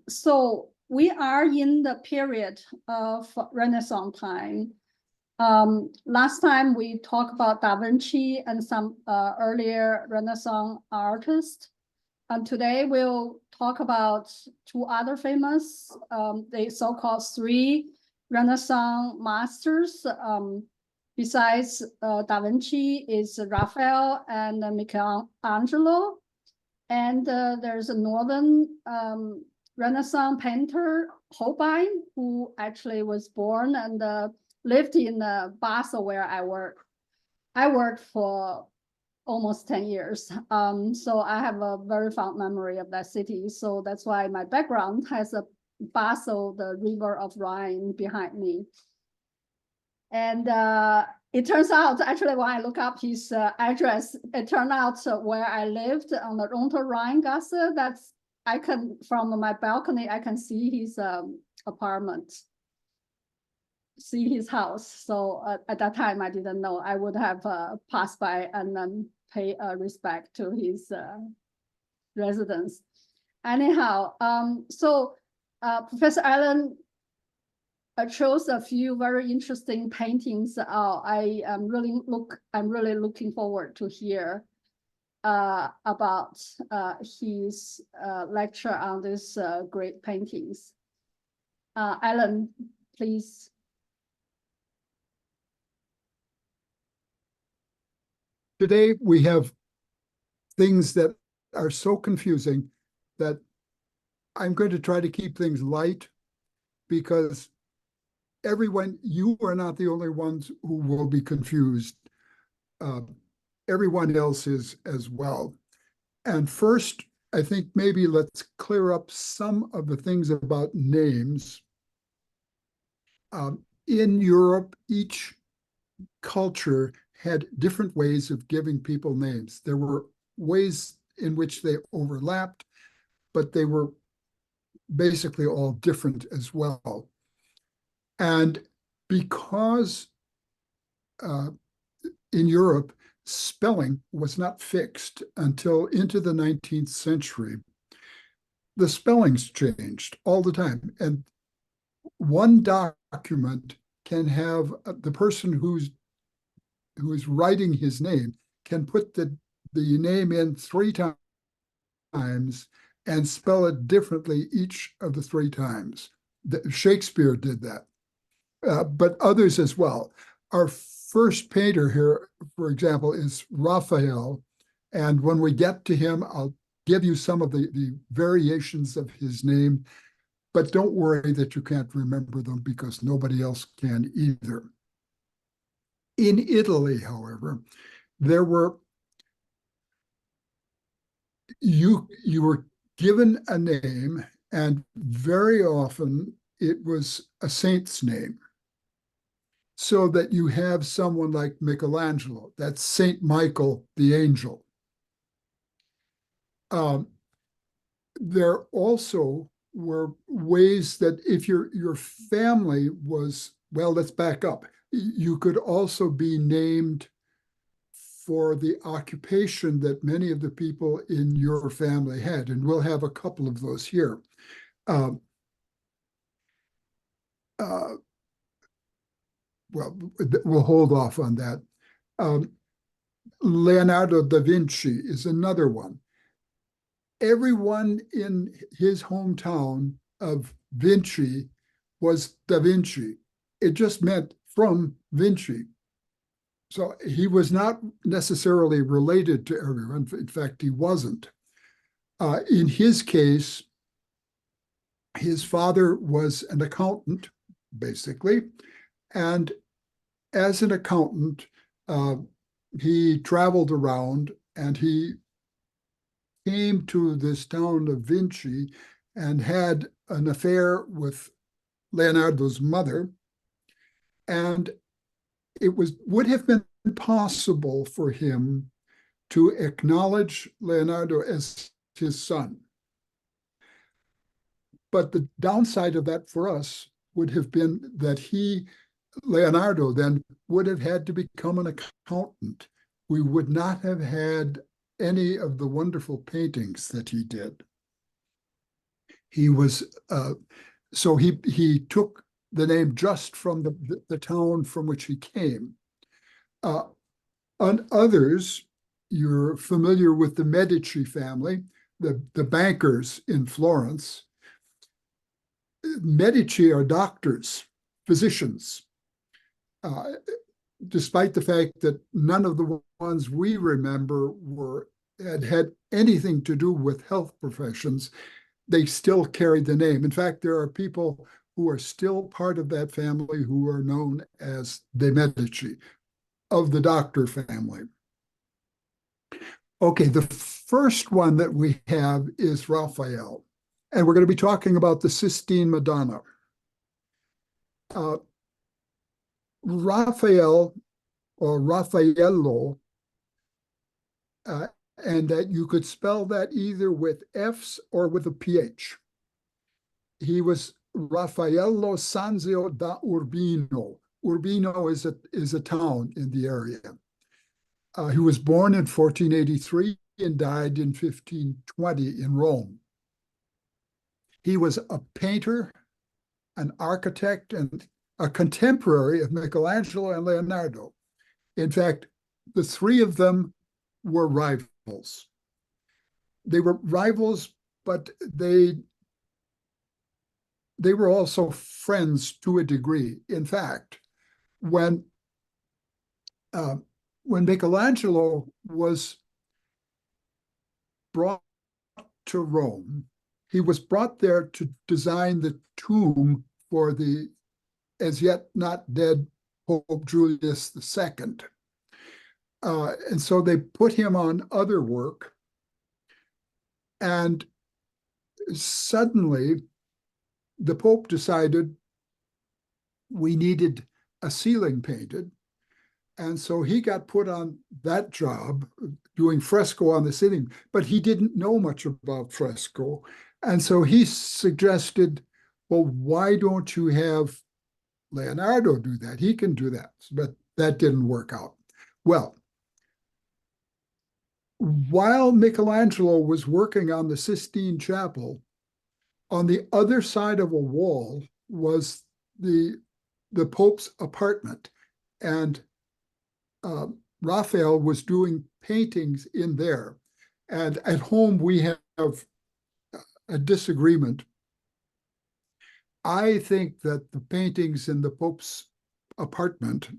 So we are in the period of Renaissance time. Last time we talked about Da Vinci and some earlier Renaissance artists. And today we'll talk about two other famous, the so-called three Renaissance masters. Besides Da Vinci is Raphael and Michelangelo. And there's a northern Renaissance painter, Holbein, who actually was born and lived in Basel, where I work. I worked for almost 10 years. So I have a very fond memory of that city. So that's why my background has a Basel, the river of Rhine, behind me. And it turns out, actually, when I look up his address, it turned out where I lived on the Unter-Rhein-Gasse. That's, I can, from my balcony, I can see his apartment, see his house. So at that time, I didn't know. I would have passed by and then pay respect to his residence. Anyhow, so Professor Allen chose a few very interesting paintings. I'm really looking forward to hear about his lecture on these great paintings. Alan, please. Today we have things that are so confusing that I'm going to try to keep things light, because everyone, you are not the only ones who will be confused. Everyone else is as well. And first, I think maybe let's clear up some of the things about names. In Europe, each culture had different ways of giving people names. There were ways in which they overlapped, but they were basically all different as well. And because in Europe, spelling was not fixed until into the 19th century, the spellings changed all the time. And one document can have the person who is writing his name can put the name in 3 times and spell it differently each of the 3 times. Shakespeare did that. But others as well. Our first painter here, for example, is Raphael. And when we get to him, I'll give you some of the variations of his name. But don't worry that you can't remember them, because nobody else can either. In Italy, however, there were, you were given a name, and very often it was a saint's name. So that you have someone like Michelangelo, that's Saint Michael the angel. There also were ways that if your family was, well, let's back up. You could also be named for the occupation that many of the people in your family had, and we'll have a couple of those here. Well, we'll hold off on that. Leonardo da Vinci is another one. Everyone in his hometown of Vinci was da Vinci. It just meant from Vinci. So he was not necessarily related to everyone. In fact, he wasn't. In his case, his father was an accountant, basically. And as an accountant, he traveled around, and he came to this town of Vinci and had an affair with Leonardo's mother. And it would have been possible for him to acknowledge Leonardo as his son. But the downside of that for us would have been that Leonardo then would have had to become an accountant. We would not have had any of the wonderful paintings that he did. He was so he took the name just from the town from which he came. On others, you're familiar with the Medici family, the bankers in Florence. Medici are doctors, physicians, despite the fact that none of the ones we remember had anything to do with health professions. They still carried the name. In fact, there are people who are still part of that family who are known as the Medici, of the doctor family. Okay, the first one that we have is Raphael, and we're going to be talking about the Sistine Madonna. Raphael, or Raffaello, and that you could spell that either with F's or with a PH. He was Raffaello Sanzio da Urbino. Urbino is a town in the area. He was born in 1483 and died in 1520 in Rome. He was a painter, an architect, and a contemporary of Michelangelo and Leonardo. In fact, the three of them were rivals. They were rivals, but they were also friends to a degree. In fact, when Michelangelo was brought to Rome, he was brought there to design the tomb for the as yet not dead Pope Julius II. And so they put him on other work, and suddenly the Pope decided we needed a ceiling painted. And so he got put on that job doing fresco on the ceiling, but he didn't know much about fresco. And so he suggested, well, why don't you have Leonardo do that? He can do that. But that didn't work out. Well, while Michelangelo was working on the Sistine Chapel, on the other side of a wall was the Pope's apartment. And Raphael was doing paintings in there. And at home, we have a disagreement. I think that the paintings in the Pope's apartment,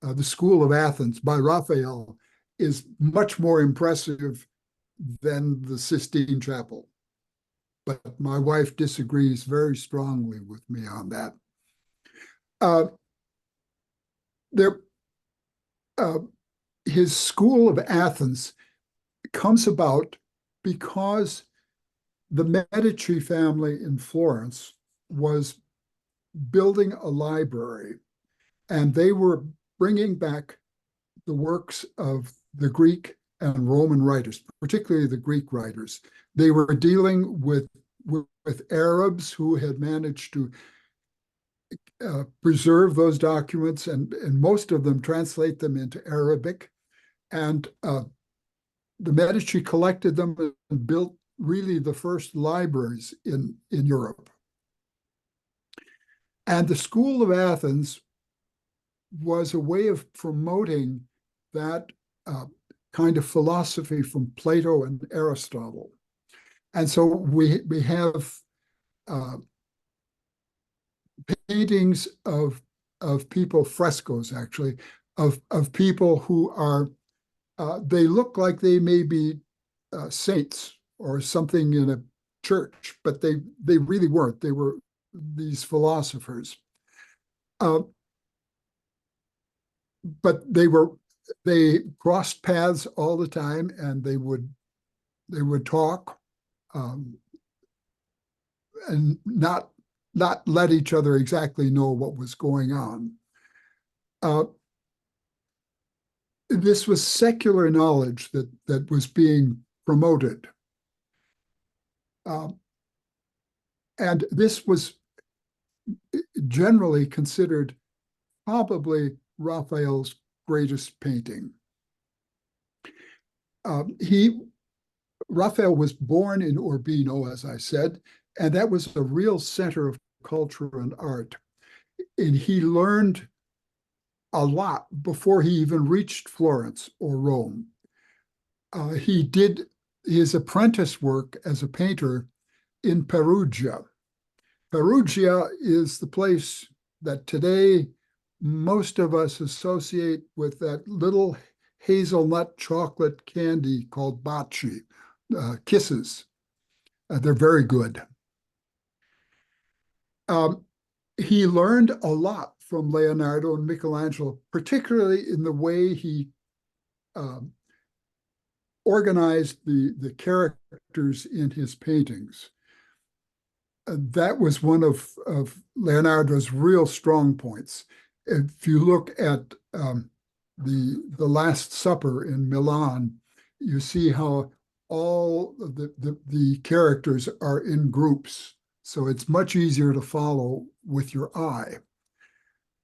the School of Athens by Raphael, is much more impressive than the Sistine Chapel. But my wife disagrees very strongly with me on that. His School of Athens comes about because the Medici family in Florence was building a library, and they were bringing back the works of the Greek and Roman writers, particularly the Greek writers. They were dealing with Arabs who had managed to preserve those documents, and most of them translate them into Arabic. And the Medici collected them and built really the first libraries in Europe. And the School of Athens was a way of promoting that kind of philosophy from Plato and Aristotle. And so we have paintings of people, frescoes actually, of people who are, they look like they may be saints or something in a church, but they really weren't. They were these philosophers. But they crossed paths all the time, and they would talk and not let each other exactly know what was going on. This was secular knowledge that was being promoted. And this was generally considered probably Raphael's greatest painting. Raphael was born in Urbino, as I said, And that was a real center of culture and art. And he learned a lot before he even reached Florence or Rome. He did his apprentice work as a painter in Perugia. Perugia is the place that today most of us associate with that little hazelnut chocolate candy called baci, kisses. They're very good. He learned a lot from Leonardo and Michelangelo, particularly in the way he organized the characters in his paintings. That was one of Leonardo's real strong points. If you look at the Last Supper in Milan, you see how all of the characters are in groups. So it's much easier to follow with your eye.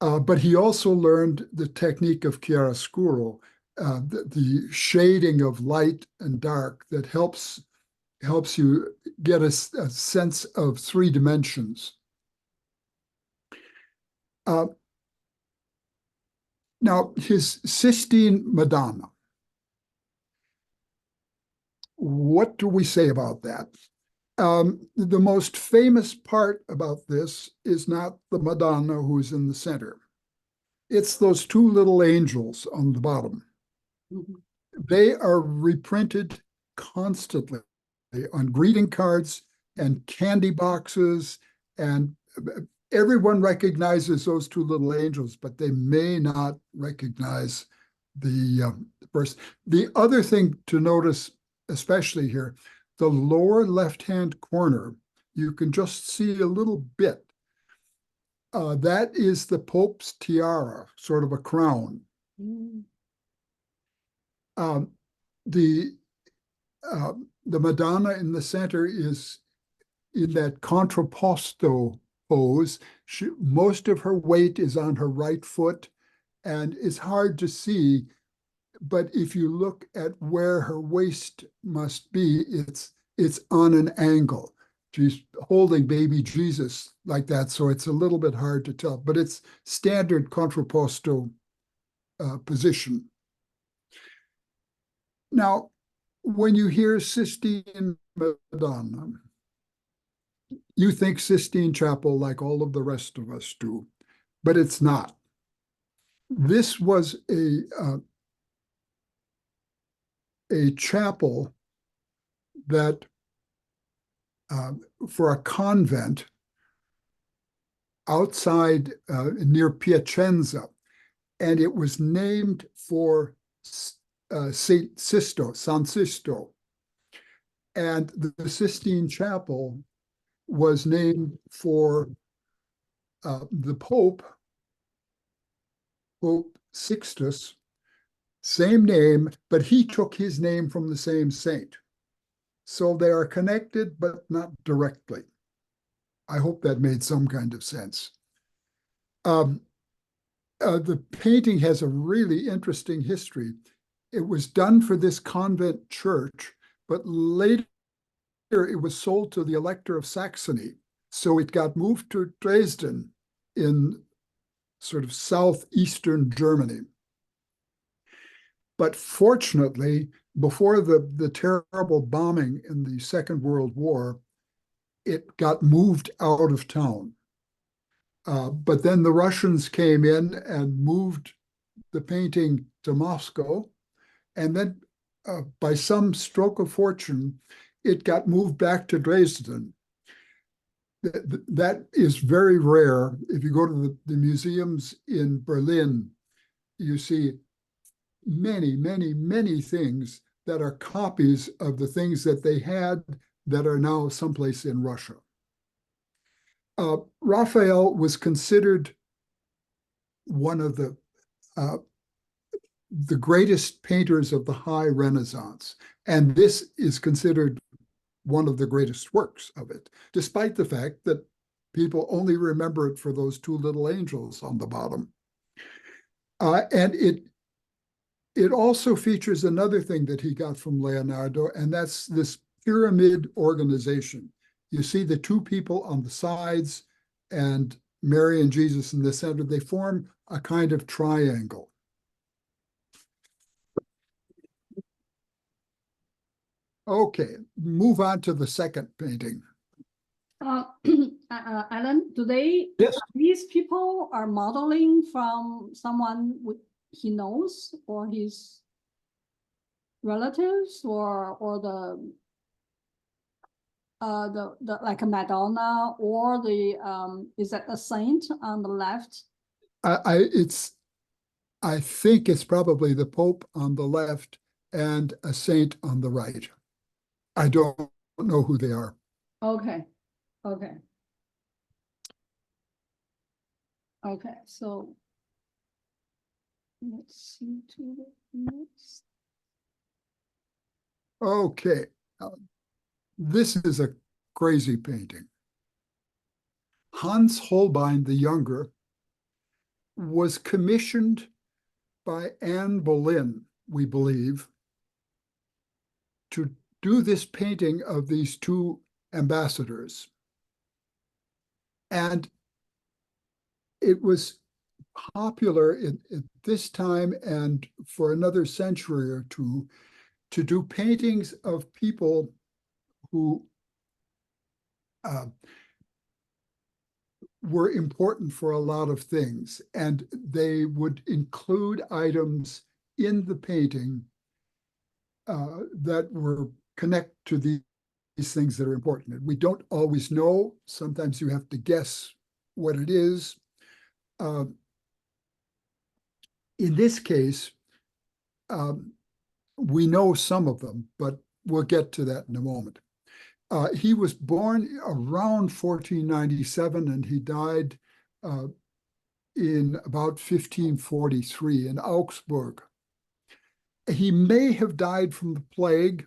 But he also learned the technique of chiaroscuro, the shading of light and dark that helps you get a sense of three dimensions. Now, his Sistine Madonna. What do we say about that? The most famous part about this is not the Madonna who's in the center. It's those two little angels on the bottom. Mm-hmm. They are reprinted constantly on greeting cards and candy boxes, and everyone recognizes those two little angels, but they may not recognize the person. The other thing to notice, especially here, the lower left-hand corner, you can just see a little bit. That is the Pope's tiara, sort of a crown. Mm. The Madonna in the center is in that contrapposto pose. Most of her weight is on her right foot, and it's hard to see. But if you look at where her waist must be, it's on an angle. She's holding baby Jesus like that, so it's a little bit hard to tell. But it's standard contrapposto position. Now, when you hear Sistine Madonna, you think Sistine Chapel like all of the rest of us do, but it's not. This was a chapel that for a convent outside near Piacenza, and it was named for Saint Sisto, San Sisto, and the Sistine Chapel was named for the Pope Sixtus, same name, but he took his name from the same saint. So they are connected, but not directly. I hope that made some kind of sense. The painting has a really interesting history. It was done for this convent church, but later it was sold to the Elector of Saxony. So it got moved to Dresden in sort of southeastern Germany. But fortunately, before the terrible bombing in the Second World War, it got moved out of town. But then the Russians came in and moved the painting to Moscow. And then by some stroke of fortune, it got moved back to Dresden. That is very rare. If you go to the museums in Berlin, you see many, many, many things that are copies of the things that they had that are now someplace in Russia. Raphael was considered one of the greatest painters of the High Renaissance, and this is considered one of the greatest works of it, despite the fact that people only remember it for those two little angels on the bottom. And it also features another thing that he got from Leonardo, and that's this pyramid organization. you see the two people on the sides and Mary and Jesus in the center. They form a kind of triangle. Okay, move on to the second painting. Alan, Yes. these people are modeling from someone he knows or his relatives or the like a Madonna or is that a saint on the left? I think it's probably the Pope on the left and a saint on the right. I don't know who they are. Okay. So let's see to the next. Okay, this is a crazy painting. Hans Holbein the Younger was commissioned by Anne Boleyn, we believe, to do this painting of these two ambassadors. And it was popular at this time and for another century or two to do paintings of people who were important for a lot of things. And they would include items in the painting that were connect to these things that are important. We don't always know. Sometimes you have to guess what it is. In this case, we know some of them, but we'll get to that in a moment. He was born around 1497 and he died in about 1543 in Augsburg. He may have died from the plague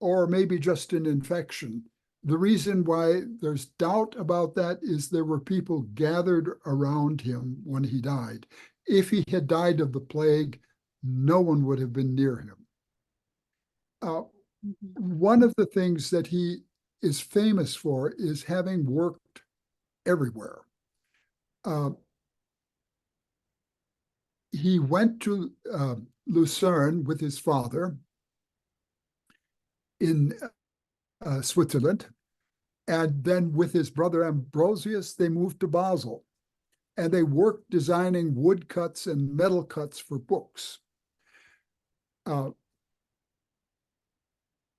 or maybe just an infection. The reason why there's doubt about that is there were people gathered around him when he died. If he had died of the plague, no one would have been near him. One of the things that he is famous for is having worked everywhere. He went to Lucerne with his father in Switzerland, and then with his brother Ambrosius, they moved to Basel, and they worked designing woodcuts and metal cuts for books.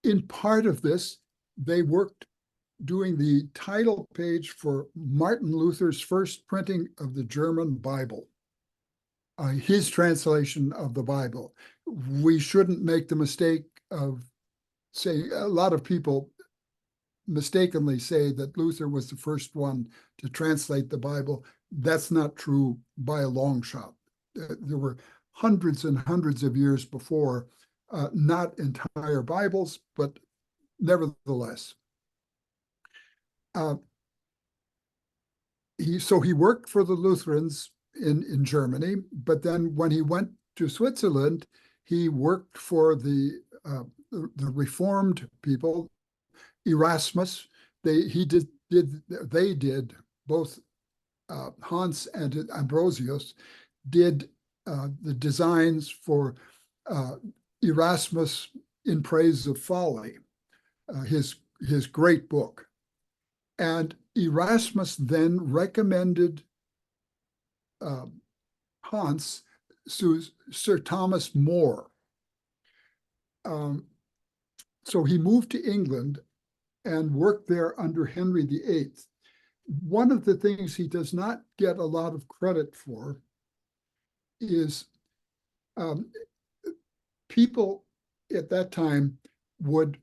In part of this, they worked doing the title page for Martin Luther's first printing of the German Bible, his translation of the Bible. We shouldn't make the mistake of saying, a lot of people mistakenly say that Luther was the first one to translate the Bible. That's not true by a long shot. There were hundreds and hundreds of years before, not entire Bibles, but nevertheless. He worked for the Lutherans in Germany, but then when he went to Switzerland, he worked for the Reformed people, Erasmus. They did both Hans and Ambrosius did the designs for Erasmus in Praise of Folly, his great book. And Erasmus then recommended Hans to Sir Thomas More. So he moved to England and worked there under Henry VIII. One of the things he does not get a lot of credit for is people at that time would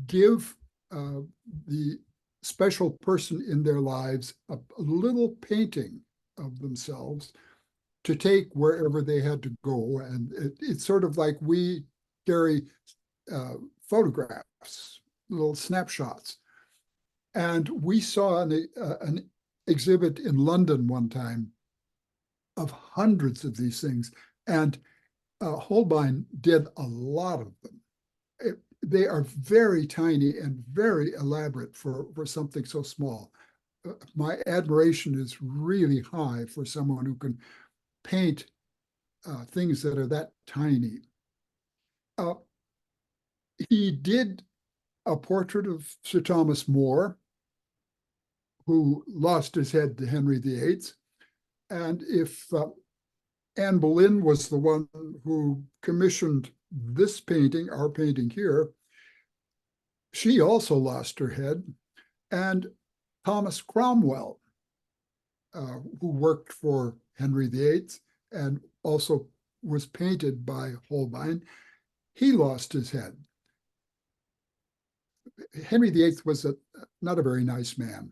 give the special person in their lives a little painting of themselves to take wherever they had to go. And it's sort of like we carry photographs, little snapshots. And we saw an exhibit in London one time of hundreds of these things. And Holbein did a lot of them. they are very tiny and very elaborate for something so small. My admiration is really high for someone who can paint things that are that tiny. He did a portrait of Sir Thomas More, who lost his head to Henry VIII. And if Anne Boleyn was the one who commissioned this painting, our painting here, she also lost her head. And Thomas Cromwell, who worked for Henry VIII and also was painted by Holbein, he lost his head. Henry VIII was not a very nice man.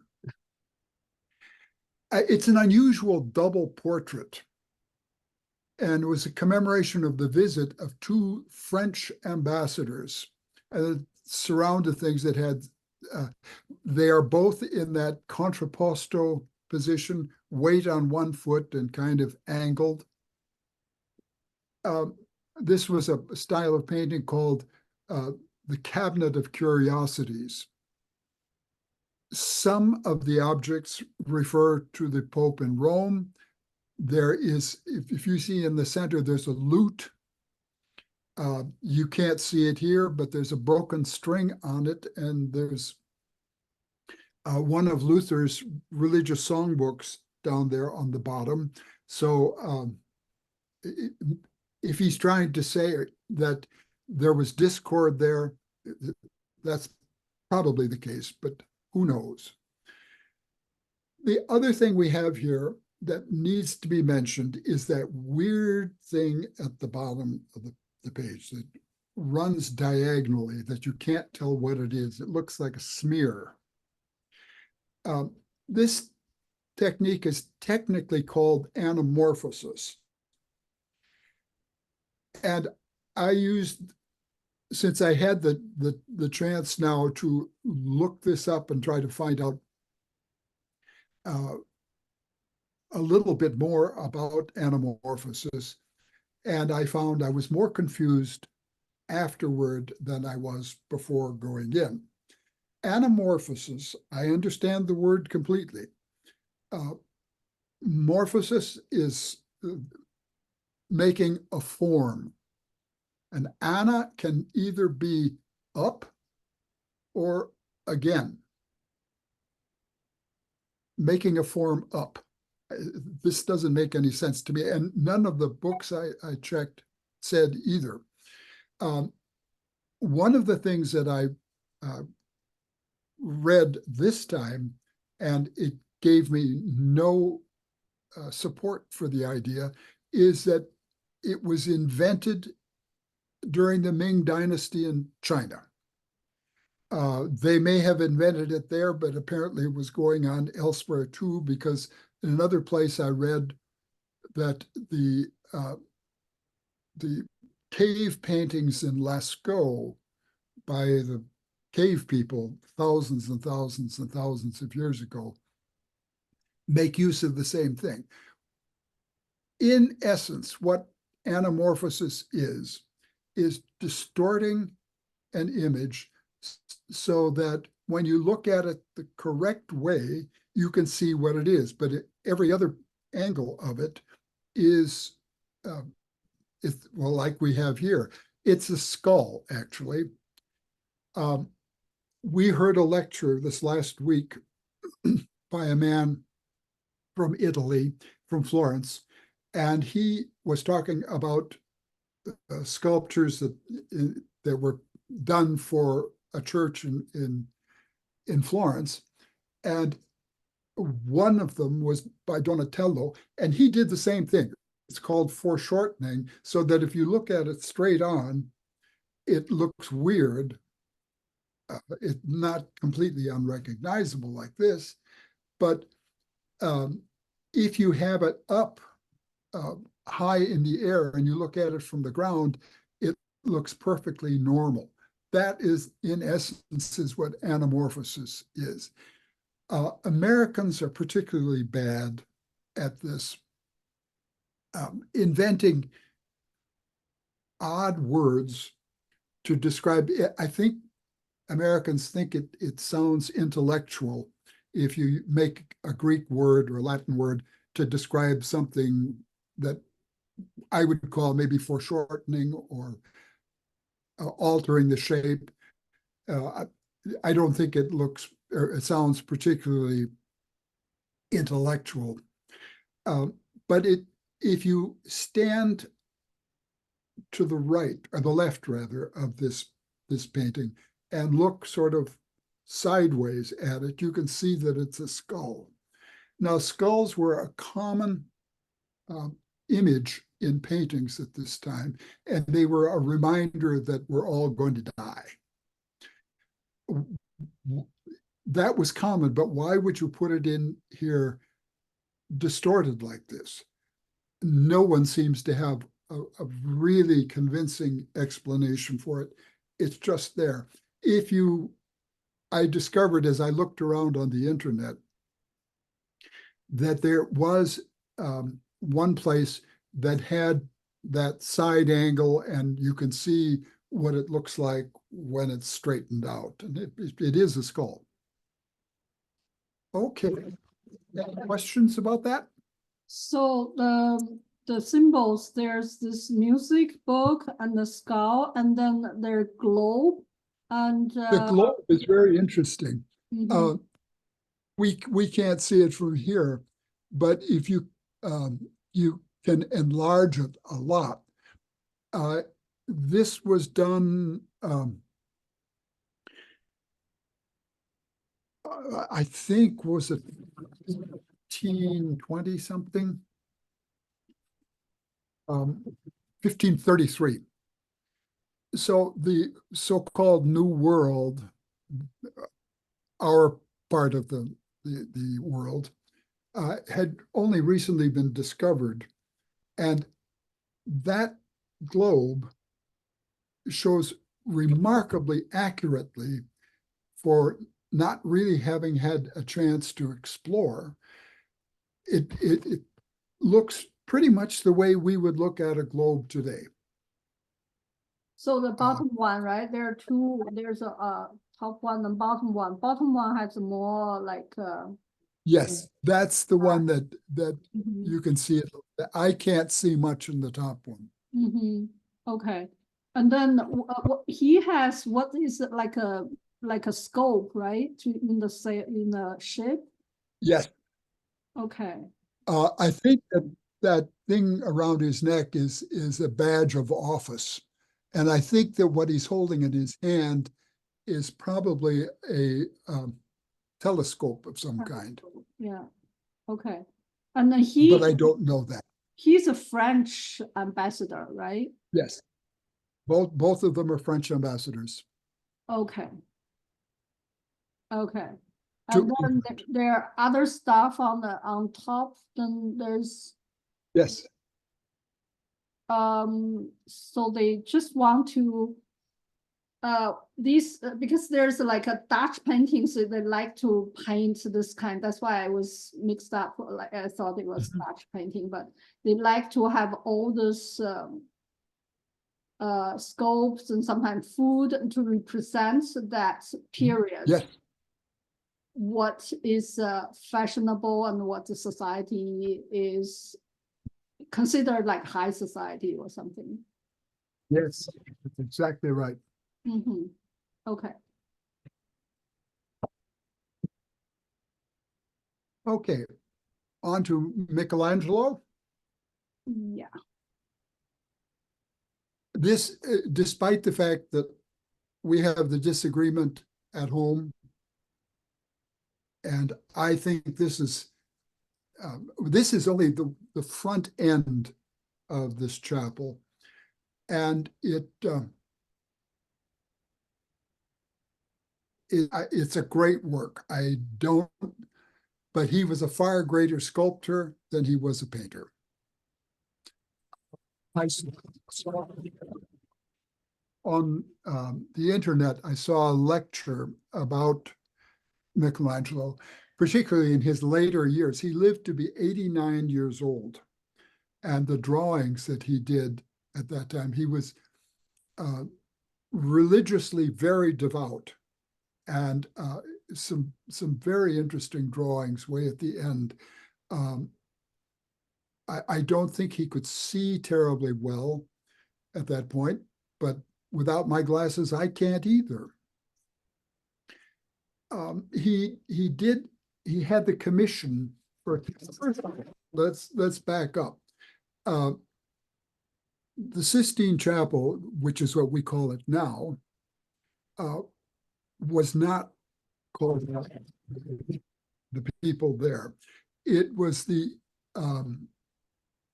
It's an unusual double portrait, and it was a commemoration of the visit of two French ambassadors, and surrounded things that had, they are both in that contrapposto position, weight on one foot and kind of angled. This was a style of painting called the Cabinet of Curiosities. Some of the objects refer to the Pope in Rome. There is, if you see in the center, there's a lute. You can't see it here, but there's a broken string on it, and there's one of Luther's religious songbooks down there on the bottom. So if he's trying to say that there was discord there, that's probably the case, but who knows? The other thing we have here that needs to be mentioned is that weird thing at the bottom of the page that runs diagonally that you can't tell what it is. It looks like a smear. This technique is technically called anamorphosis. And I used, since I had the chance now to look this up and try to find out a little bit more about anamorphosis, and I found I was more confused afterward than I was before going in. Anamorphosis, I understand the word completely. Morphosis is making a form. An ana can either be up or again, making a form up. This doesn't make any sense to me, and none of the books I checked said either. One of the things that I read this time, and it gave me no support for the idea, is that it was invented during the Ming Dynasty in China. They may have invented it there, but apparently it was going on elsewhere too, because in another place I read that the cave paintings in Lascaux by the cave people thousands and thousands and thousands of years ago make use of the same thing. In essence, what anamorphosis is distorting an image so that when you look at it the correct way, you can see what it is. But every other angle of it is, well, like we have here, it's a skull, actually. We heard a lecture this last week by a man from Italy, from Florence, and he was talking about sculptures that were done for a church in Florence, and one of them was by Donatello, and he did the same thing. It's called foreshortening, so that if you look at it straight on, it looks weird. It's not completely unrecognizable like this, but if you have it up high in the air and you look at it from the ground, it looks perfectly normal. That is, in essence, is what anamorphosis is. Americans are particularly bad at this, inventing odd words to describe it. I think Americans think it sounds intellectual if you make a Greek word or Latin word to describe something that I would call maybe foreshortening or altering the shape. I don't think it looks or it sounds particularly intellectual. But if you stand to the right, or the left rather, of this painting and look sort of sideways at it, you can see that it's a skull. Now, skulls were a common image in paintings at this time, and they were a reminder that we're all going to die. That was common, but why would you put it in here distorted like this? No one seems to have a really convincing explanation for it. It's just there. I discovered as I looked around on the internet that there was one place that had that side angle, and you can see what it looks like when it's straightened out. And it is a skull. Okay. Any questions about that? So the symbols, there's this music book and the skull, and then their globe. And the globe is very interesting. We can't see it from here, but if you can enlarge it a lot. This was done, I think, was it 1520 something? 1533. So the so-called New World, our part of the world, had only recently been discovered. And that globe shows remarkably accurately, for not really having had a chance to explore. It looks pretty much the way we would look at a globe today. So the bottom one, right? There are two. There's a top one and bottom one. Bottom one has more like. Yes, that's the one that you can see it. I can't see much in the top one. Okay, and then he has, what is it, like a scope, right? In the shape. Yes. Okay. I think that thing around his neck is a badge of office. And I think that what he's holding in his hand is probably a telescope of some kind. Yeah. Okay. And then but I don't know that. He's a French ambassador, right? Yes. Both of them are French ambassadors. Okay. Okay. And then there are other stuff on top. Then there's. Yes. So they just want to because there's like a Dutch painting, so they like to paint this kind. That's why I was mixed up. Like I thought it was Dutch painting, but they like to have all this scopes and sometimes food to represent that period. Yes. What is fashionable and what the society is considered like high society or something. Yes, that's exactly right. Okay. Okay, on to Michelangelo. Yeah. This, despite the fact that we have the disagreement at home, and I think this is only the front end of this chapel, and it's a great work. But he was a far greater sculptor than he was a painter. I saw on the internet, I saw a lecture about Michelangelo, particularly in his later years. He lived to be 89 years old. And the drawings that he did at that time, he was religiously very devout, and some very interesting drawings way at the end. I don't think he could see terribly well at that point, but without my glasses, I can't either. He had the commission for, let's back up. The Sistine Chapel, which is what we call it now, was not called the people there. It was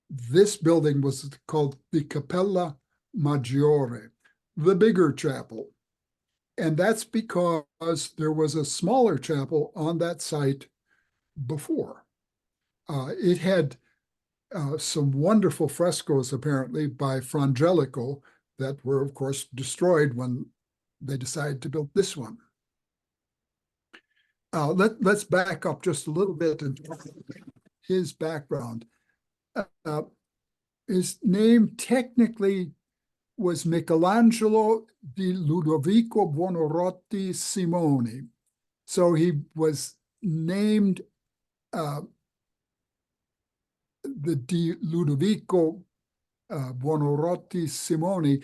this building was called the Cappella Maggiore, the bigger chapel. And that's because there was a smaller chapel on that site before. It had some wonderful frescoes, apparently, by Frangelico that were, of course, destroyed when they decided to build this one. Let's back up just a little bit and talk about his background. His name technically was Michelangelo di Ludovico Buonarroti Simoni. So he was named the Di Ludovico Buonarroti Simoni.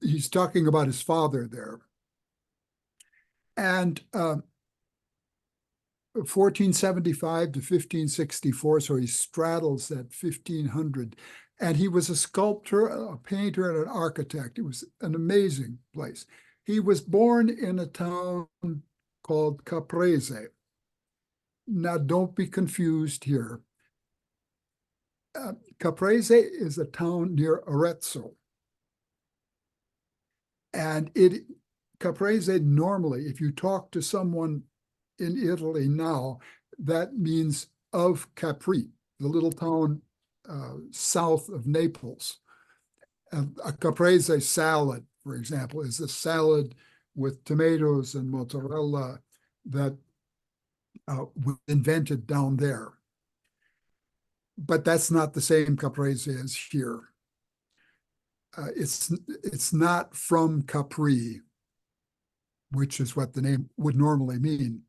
He's talking about his father there. And 1475 to 1564, so he straddles that 1500. And he was a sculptor, a painter, and an architect. It was an amazing place. He was born in a town called Caprese. Now, don't be confused here. Caprese is a town near Arezzo. And Caprese normally, if you talk to someone in Italy now, that means of Capri, the little town south of Naples. A caprese salad, for example, is a salad with tomatoes and mozzarella that was invented down there. But that's not the same caprese as here. It's not from Capri, which is what the name would normally mean.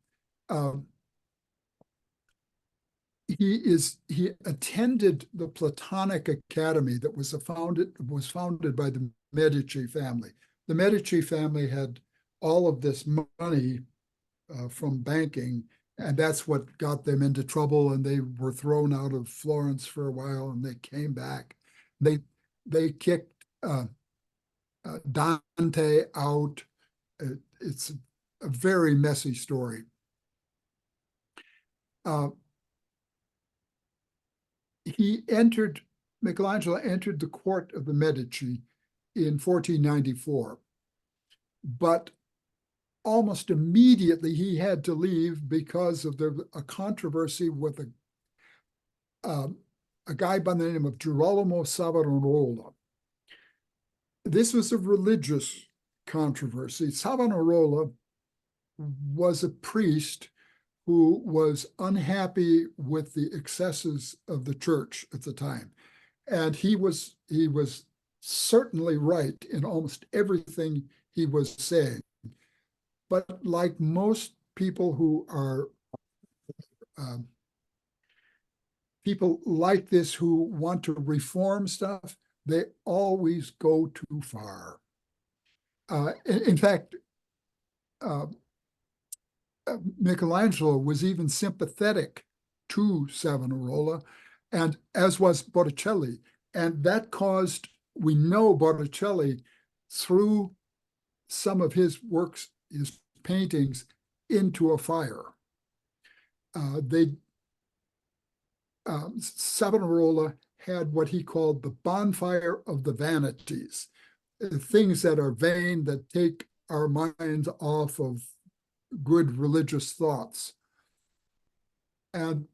He attended the Platonic Academy that was founded by the Medici family. The Medici family had all of this money from banking, and that's what got them into trouble. And they were thrown out of Florence for a while, and they came back. They kicked Dante out. It's a very messy story. Michelangelo entered the court of the Medici in 1494, but almost immediately he had to leave because of a controversy with a guy by the name of Girolamo Savonarola. This was a religious controversy. Savonarola was a priest who was unhappy with the excesses of the church at the time. And he was certainly right in almost everything he was saying. But like most people who are people like this who want to reform stuff, they always go too far. In fact, Michelangelo was even sympathetic to Savonarola, and as was Botticelli. And that caused, we know Botticelli threw some of his works, his paintings, into a fire. Savonarola had what he called the bonfire of the vanities, things that are vain, that take our minds off of good religious thoughts. And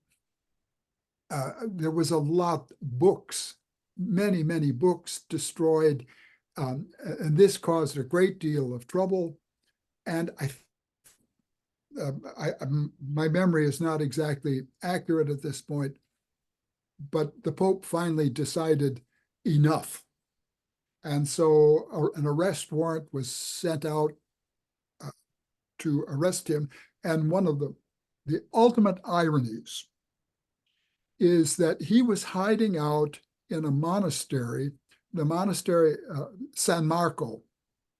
there was a lot of books, many books destroyed, and this caused a great deal of trouble. And my memory is not exactly accurate at this point, but the Pope finally decided enough. And so an arrest warrant was sent out to arrest him. And one of the ultimate ironies is that he was hiding out in a monastery, the monastery San Marco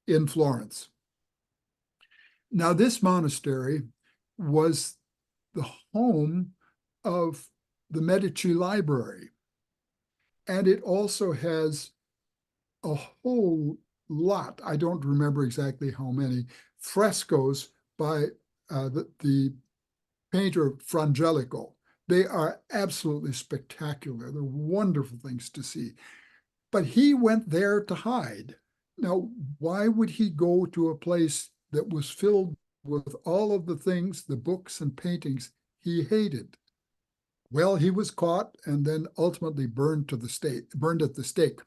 in Florence. Now, this monastery was the home of the Medici Library, and it also has a whole lot, I don't remember exactly how many, frescoes by the painter Frangelico. They are absolutely spectacular. They're wonderful things to see. But he went there to hide. Now, why would he go to a place that was filled with all of the things, the books and paintings he hated? Well, he was caught and then ultimately burned at the stake.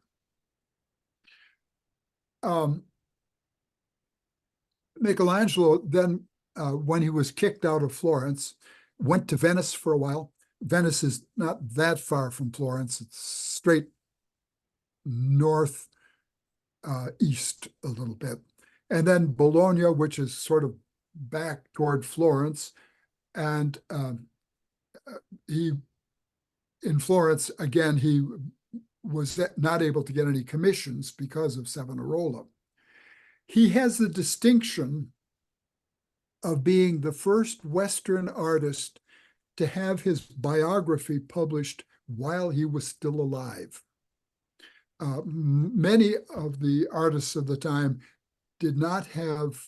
Michelangelo then, when he was kicked out of Florence, went to Venice for a while. Venice is not that far from Florence. It's straight north, east a little bit. And then Bologna, which is sort of back toward Florence. And in Florence, again, he was not able to get any commissions because of Savonarola. He has the distinction of being the first Western artist to have his biography published while he was still alive. Many of the artists of the time did not have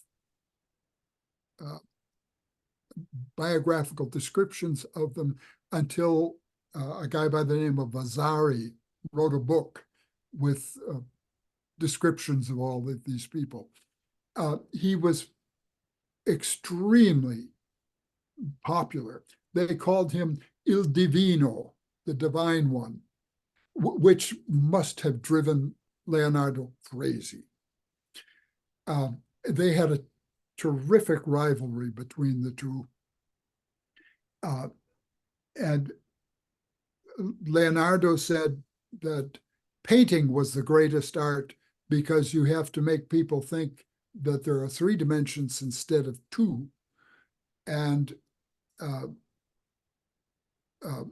biographical descriptions of them until a guy by the name of Vasari wrote a book with descriptions of all of these people. He was extremely popular. They called him Il Divino, the divine one, which must have driven Leonardo crazy. They had a terrific rivalry between the two. And Leonardo said that painting was the greatest art because you have to make people think that there are 3 dimensions instead of 2. And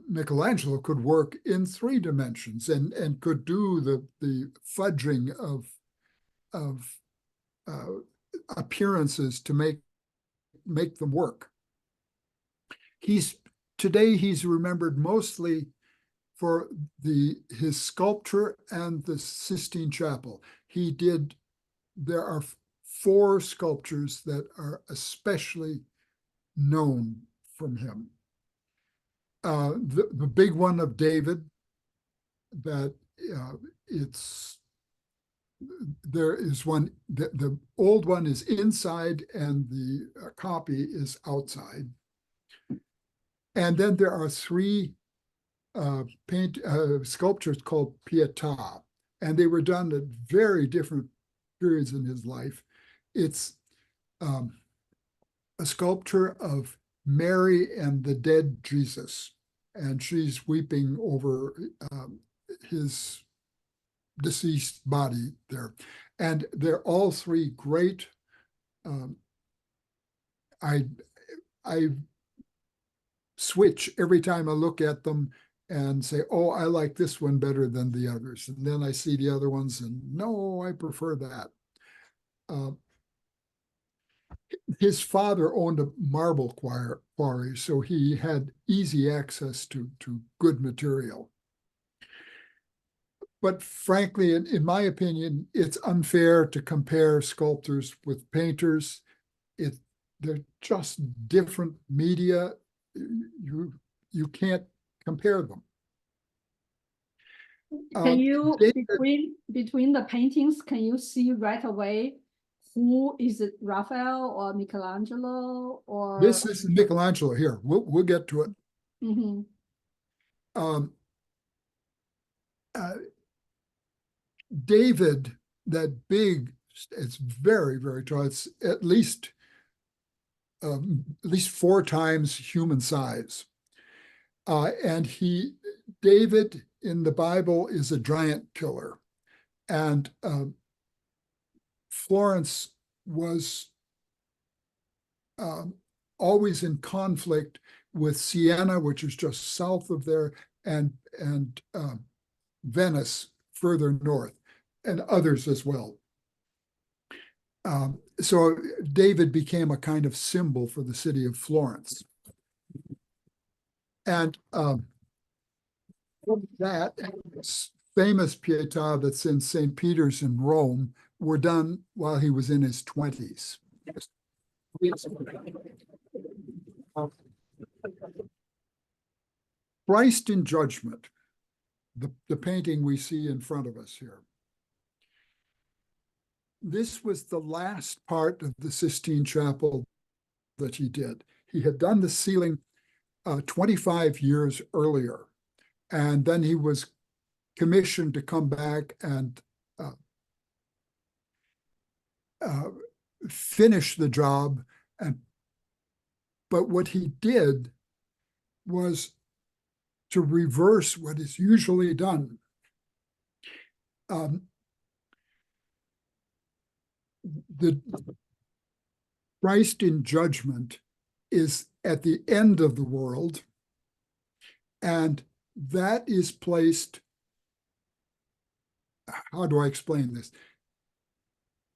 Michelangelo could work in 3 dimensions and could do the fudging of appearances to make them work. Today he's remembered mostly for his sculpture and the Sistine Chapel. There are 4 sculptures that are especially known from him. The big one of David, that there is one, the old one is inside and the copy is outside. And then there are 3 sculptures called Pietà, and they were done at very different periods in his life. It's a sculpture of Mary and the dead Jesus, and she's weeping over his deceased body there. And they're all 3 great. I switch every time I look at them and say, oh, I like this one better than the others. And then I see the other ones and no, I prefer that. His father owned a marble quarry, so he had easy access to good material. But frankly, in my opinion, it's unfair to compare sculptors with painters. They're just different media. You can't compare them. Can you, between the paintings, can you see right away who is it, Raphael or Michelangelo? Or this is Michelangelo here. We'll get to it. Mm-hmm. David, that big, it's very, very tall. It's at least 4 times human size. And David in the Bible is a giant killer. And Florence was always in conflict with Siena, which is just south of there, and Venice further north, and others as well. So David became a kind of symbol for the city of Florence. And that famous Pietà that's in St. Peter's in Rome were done while he was in his 20s. Christ in Judgment, the painting we see in front of us here. This was the last part of the Sistine Chapel that he did. He had done the ceiling 25 years earlier, and then he was commissioned to come back and finish the job. But what he did was to reverse what is usually done. The Christ in Judgment is at the end of the world, and that is placed, how do I explain this?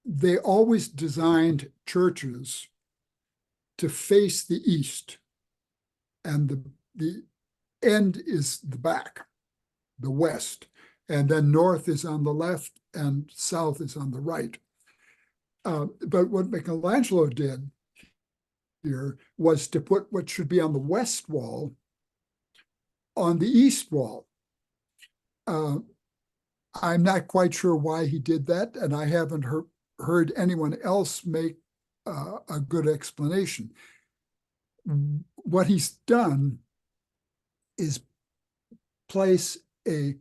They always designed churches to face the east, and the end is the back, the west, and then north is on the left and south is on the right. But what Michelangelo did here was to put what should be on the west wall on the east wall. I'm not quite sure why he did that, and I haven't heard anyone else make a good explanation. What he's done is place a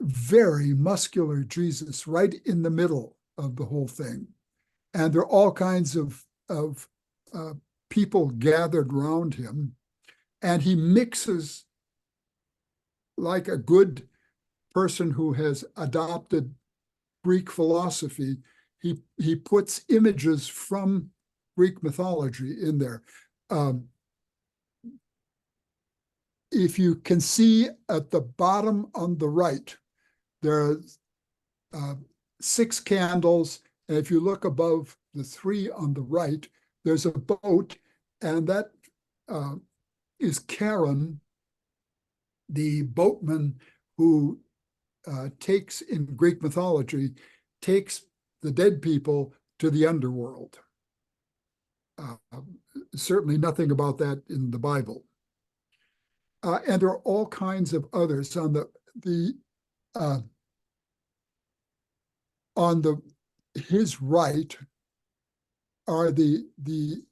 very muscular Jesus right in the middle of the whole thing. And there are all kinds of people gathered around him. And he mixes, like a good person who has adopted Greek philosophy, he puts images from Greek mythology in there. If you can see at the bottom on the right, there are 6 candles. And if you look above the 3 on the right, there's a boat, and that is Charon, the boatman who takes, in Greek mythology, takes the dead people to the underworld. Certainly nothing about that in the Bible. And there are all kinds of others on his right are the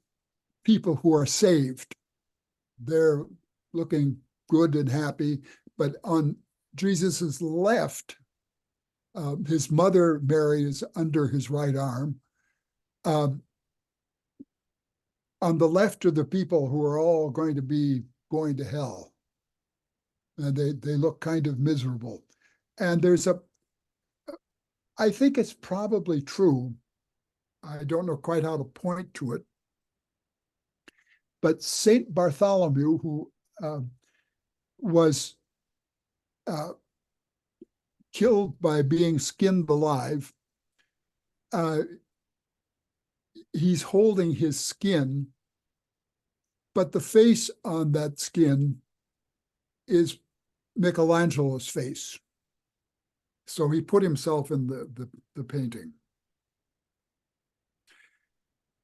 people who are saved. They're looking good and happy, but on Jesus's left, his mother Mary is under his right arm. On the left are the people who are all going to be going to hell, and they look kind of miserable. And I think it's probably true, I don't know quite how to point to it, but Saint Bartholomew, who was killed by being skinned alive, he's holding his skin, but the face on that skin is Michelangelo's face. So he put himself in the painting.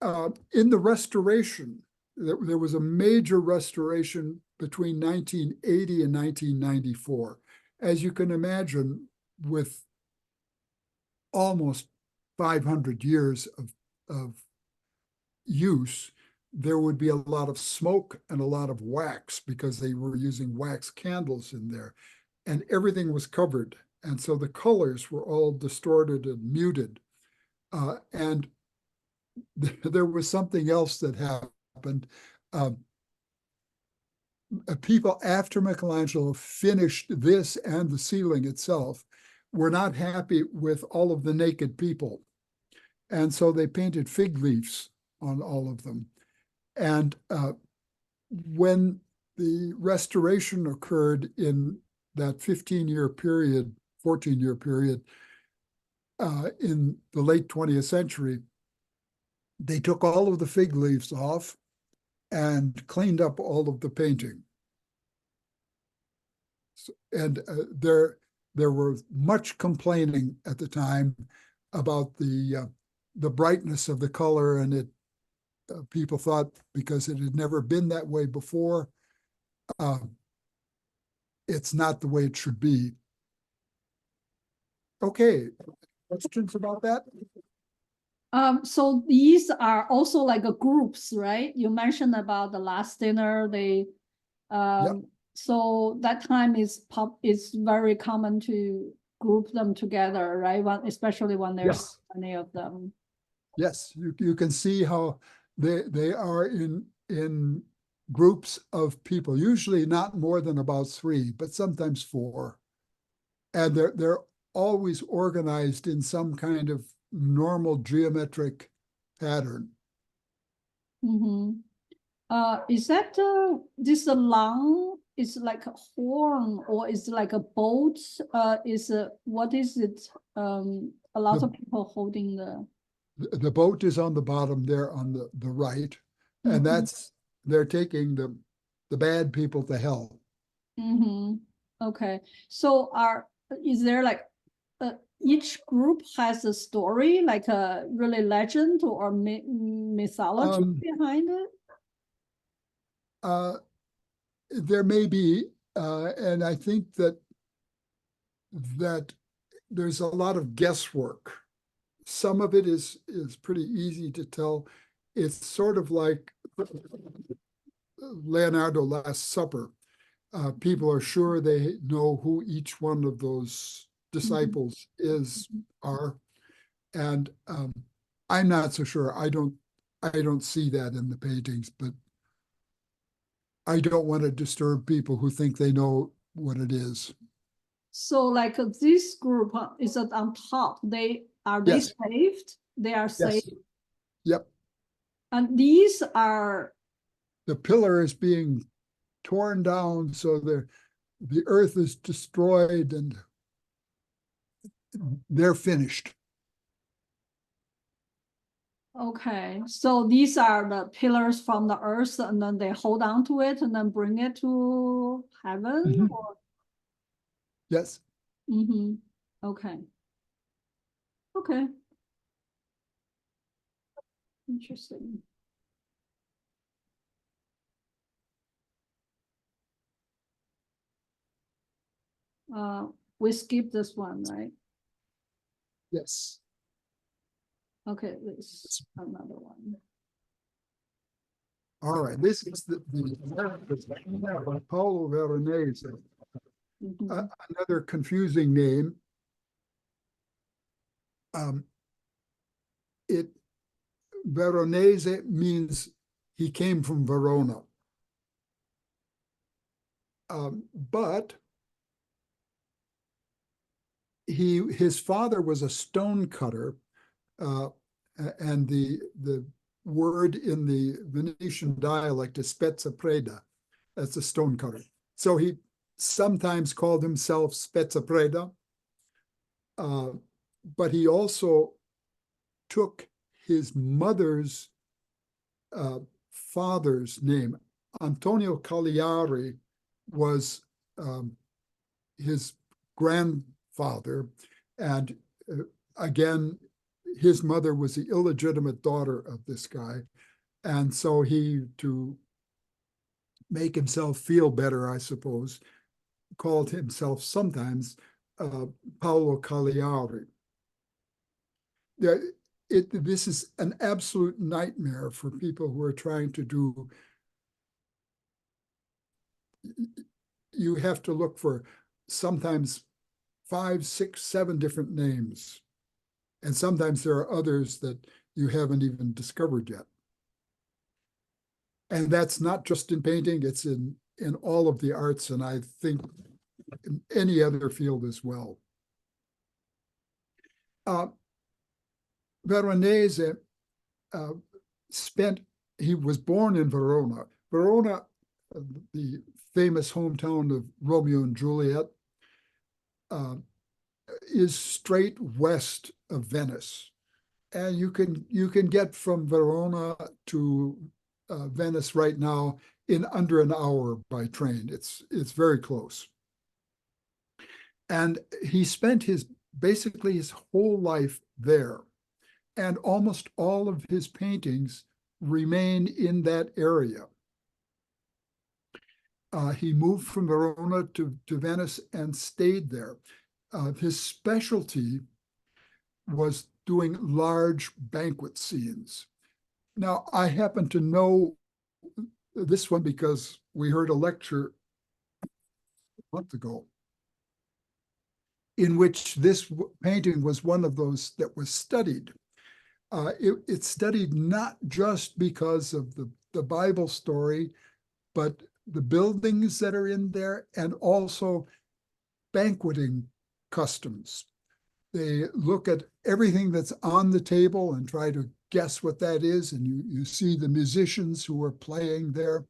In the restoration, there was a major restoration between 1980 and 1994. As you can imagine, with almost 500 years of use, there would be a lot of smoke and a lot of wax because they were using wax candles in there, and everything was covered. And so the colors were all distorted and muted. And there was something else that happened. People after Michelangelo finished this and the ceiling itself were not happy with all of the naked people. And so they painted fig leaves on all of them. And when the restoration occurred in that 15-year period, 14-year period, in the late 20th century, they took all of the fig leaves off and cleaned up all of the painting. And there were much complaining at the time about the brightness of the color, and it people thought because it had never been that way before, it's not the way it should be. Okay, questions about that? So these are also like a groups, right? You mentioned about the last dinner, they so that time is very common to group them together, right? Especially when there's many of them. Yes, you can see how they are in groups of people, usually not more than about 3, but sometimes 4. And they're always organized in some kind of normal geometric pattern. Mm-hmm. Is that this long? Is like a horn, or is like a boat? What is it? A lot of people holding the boat is on the bottom there on the right, and they're taking the bad people to hell. Mm-hmm. Okay, so is there like each group has a story, like a really legend or mythology behind it? There may be, and I think that there's a lot of guesswork. Some of it is pretty easy to tell. It's sort of like Leonardo Last Supper. People are sure they know who each one of those disciples are, and I'm not so sure. I don't see that in the paintings, but I don't want to disturb people who think they know what it is. So like this group is on top. They saved? They are saved. Yes. Yep. And these are the pillar is being torn down, so the earth is destroyed and they're finished. okay. So these are the pillars from the earth, and then they hold on to it and then bring it to heaven? Or? Yes. Okay. Okay. Interesting. We skip this one, right? Yes. Okay, this is another one. All right, this is the Paulo Veronese. Another confusing name. Veronese means he came from Verona. But his father was a stone cutter, and the word in the Venetian dialect is spezzapreda. That's a stone cutter. So he sometimes called himself Spezzapreda, but he also took his mother's father's name. Antonio Cagliari was his grandfather, and again, his mother was the illegitimate daughter of this guy, and so he, to make himself feel better, I suppose, called himself sometimes Paolo Cagliari. This is an absolute nightmare for people who are trying to do. You have to look for sometimes 5, 6, 7 different names. And sometimes there are others that you haven't even discovered yet. And that's not just in painting, it's in all of the arts, and I think in any other field as well. Veronese he was born in Verona. Verona, the famous hometown of Romeo and Juliet, is straight west of Venice. And you can get from Verona to Venice right now in under an hour by train. It's very close. And he spent basically his whole life there. And almost all of his paintings remain in that area. He moved from Verona to Venice and stayed there. His specialty was doing large banquet scenes. Now, I happen to know this one because we heard a lecture a month ago in which this painting was one of those that was studied. It's studied not just because of the Bible story, but the buildings that are in there and also banqueting customs. They look at everything that's on the table and try to guess what that is, and you see the musicians who are playing there.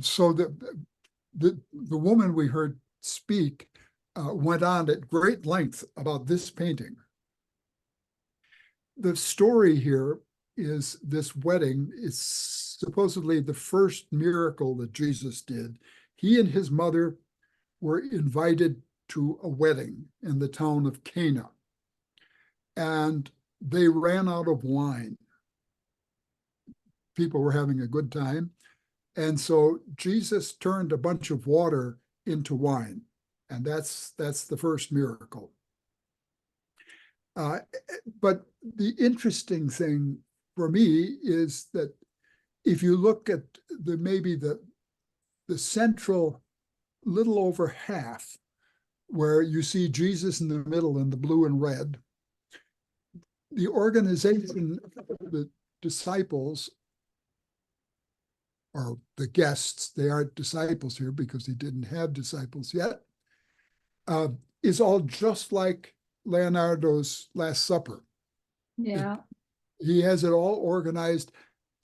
So the woman we heard speak went on at great length about this painting. The story here is this wedding is supposedly the first miracle that Jesus did. He and his mother were invited to a wedding in the town of Cana, and they ran out of wine. People were having a good time, and so Jesus turned a bunch of water into wine, and that's the first miracle. But the interesting thing for me is that if you look at maybe the central little over half, where you see Jesus in the middle in the blue and red, the organization, the disciples, or the guests, they aren't disciples here because he didn't have disciples yet, is all just like Leonardo's Last Supper. Yeah. He has it all organized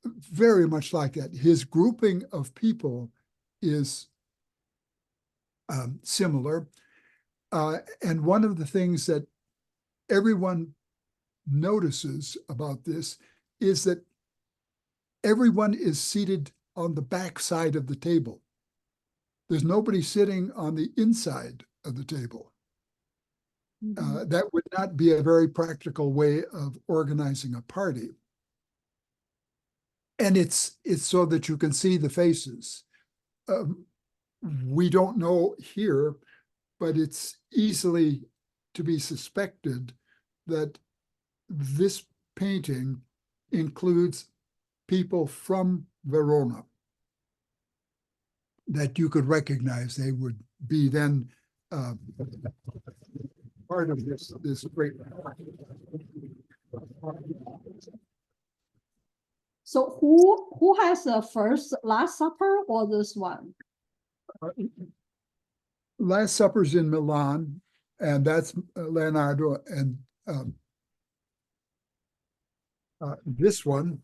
very much like that. His grouping of people is similar. And one of the things that everyone notices about this is that everyone is seated on the back side of the table. There's nobody sitting on the inside of the table. That would not be a very practical way of organizing a party. And it's so that you can see the faces. We don't know here, but it's easily to be suspected that this painting includes people from Verona that you could recognize. They would be then part of this great. So who has the first Last Supper or this one? Last Supper's in Milan, and that's Leonardo, and this one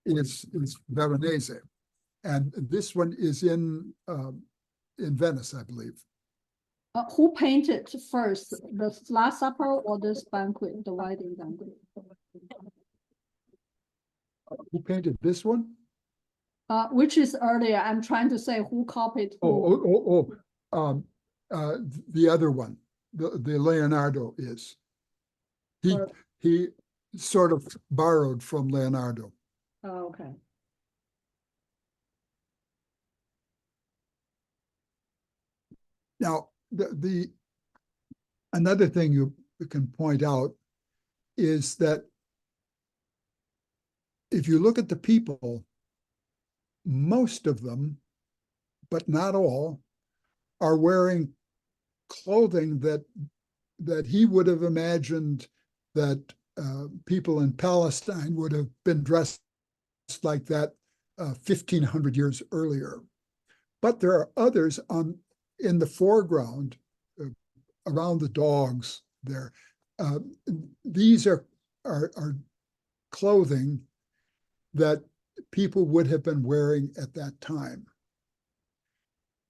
is Veronese, and this one is in Venice, I believe. Who painted first, the Last Supper or this banquet, the wedding banquet? Who painted this one? Which is earlier? I'm trying to say who copied who. The other one, the Leonardo is. He sort of borrowed from Leonardo. Oh, okay. Now, another thing you can point out is that if you look at the people, most of them, but not all, are wearing clothing that he would have imagined that people in Palestine would have been dressed like that 1,500 years earlier. But there are others in the foreground around the dogs there. These are clothing that people would have been wearing at that time.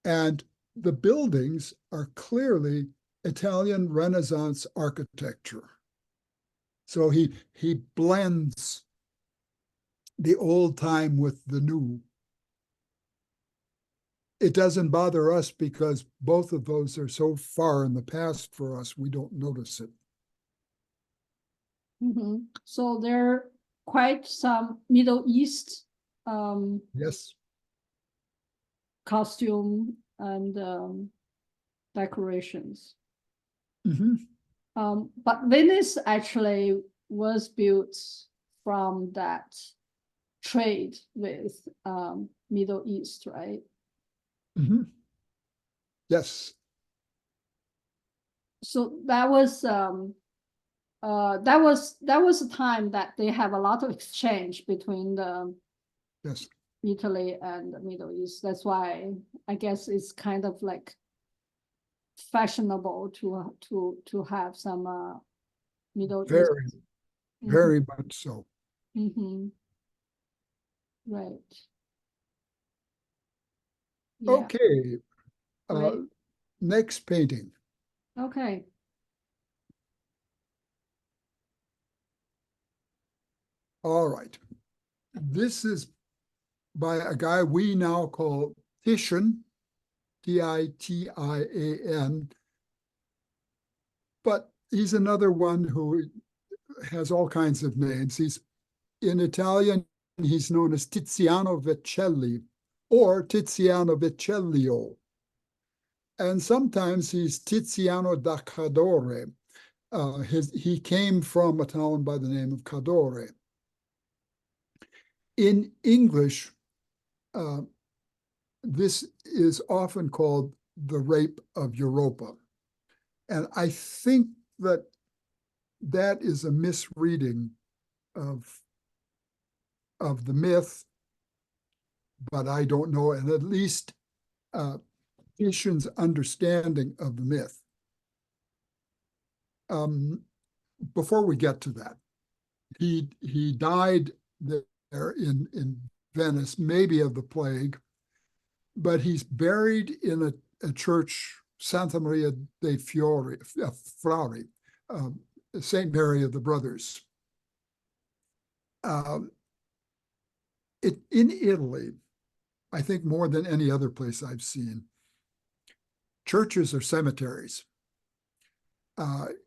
And the buildings are clearly Italian Renaissance architecture. So he blends the old time with the new. It doesn't bother us because both of those are so far in the past for us, we don't notice it. So there are quite some Middle East Yes. costume and decorations. But Venice actually was built from that trade with Middle East, right? Yes. So that was a time that they have a lot of exchange between the Italy and the Middle East. That's why I guess it's kind of like fashionable to have some Middle East. Very much so. Right. Yeah. Okay. Right. Next painting. Okay. All right. This is by a guy we now call Titian, Titian, but he's another one who has all kinds of names. He's in Italian, he's known as Tiziano Vecelli or Tiziano Vecellio. And sometimes he's Tiziano da Cadore. He came from a town by the name of Cadore. In English, this is often called the Rape of Europa. And I think that that is a misreading of the myth, but I don't know, and at least Titian's understanding of the myth. Before we get to that, he died there in Venice, maybe of the plague, but he's buried in a church, Santa Maria dei Frari, Saint Mary of the Brothers. In Italy, I think more than any other place I've seen, churches are cemeteries.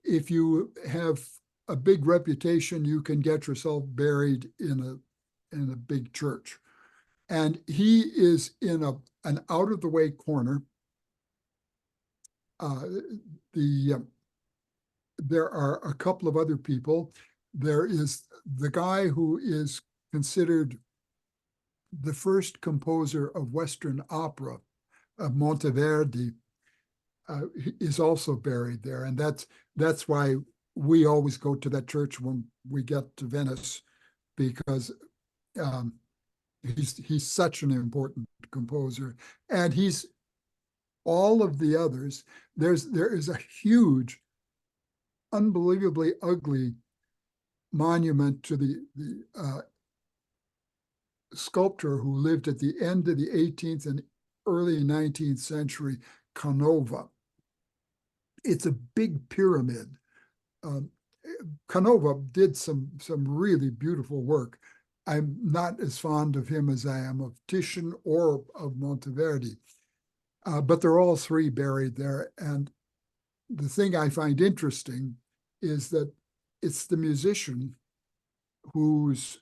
If you have a big reputation, you can get yourself buried in a big church. And he is in an out-of-the-way corner. There are a couple of other people. There is the guy who is considered the first composer of Western opera, Monteverdi, is also buried there. And that's why we always go to that church when we get to Venice, because he's such an important composer. And he's all of the others. There is a huge, unbelievably ugly monument to the sculptor who lived at the end of the 18th and early 19th century, Canova. It's a big pyramid. Canova did some really beautiful work. I'm not as fond of him as I am of Titian or of Monteverdi, but they're all three buried there. And the thing I find interesting is that it's the musician whose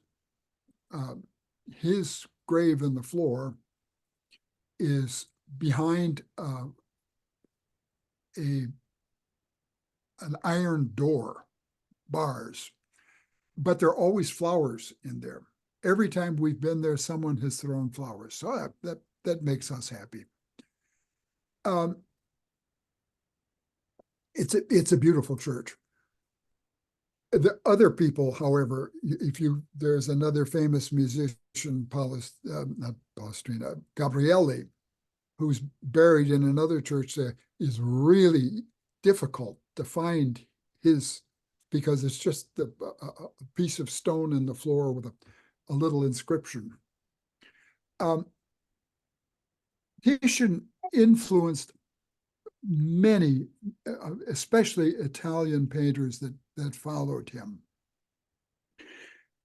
his grave in the floor is behind an iron door, bars, but there are always flowers in there. Every time we've been there, someone has thrown flowers. So that makes us happy. It's a beautiful church. The other people, however, there's another famous musician, Gabriele, who's buried in another church there, is really difficult to find his, because it's just a piece of stone in the floor with a little inscription. Titian influenced many, especially Italian painters that followed him.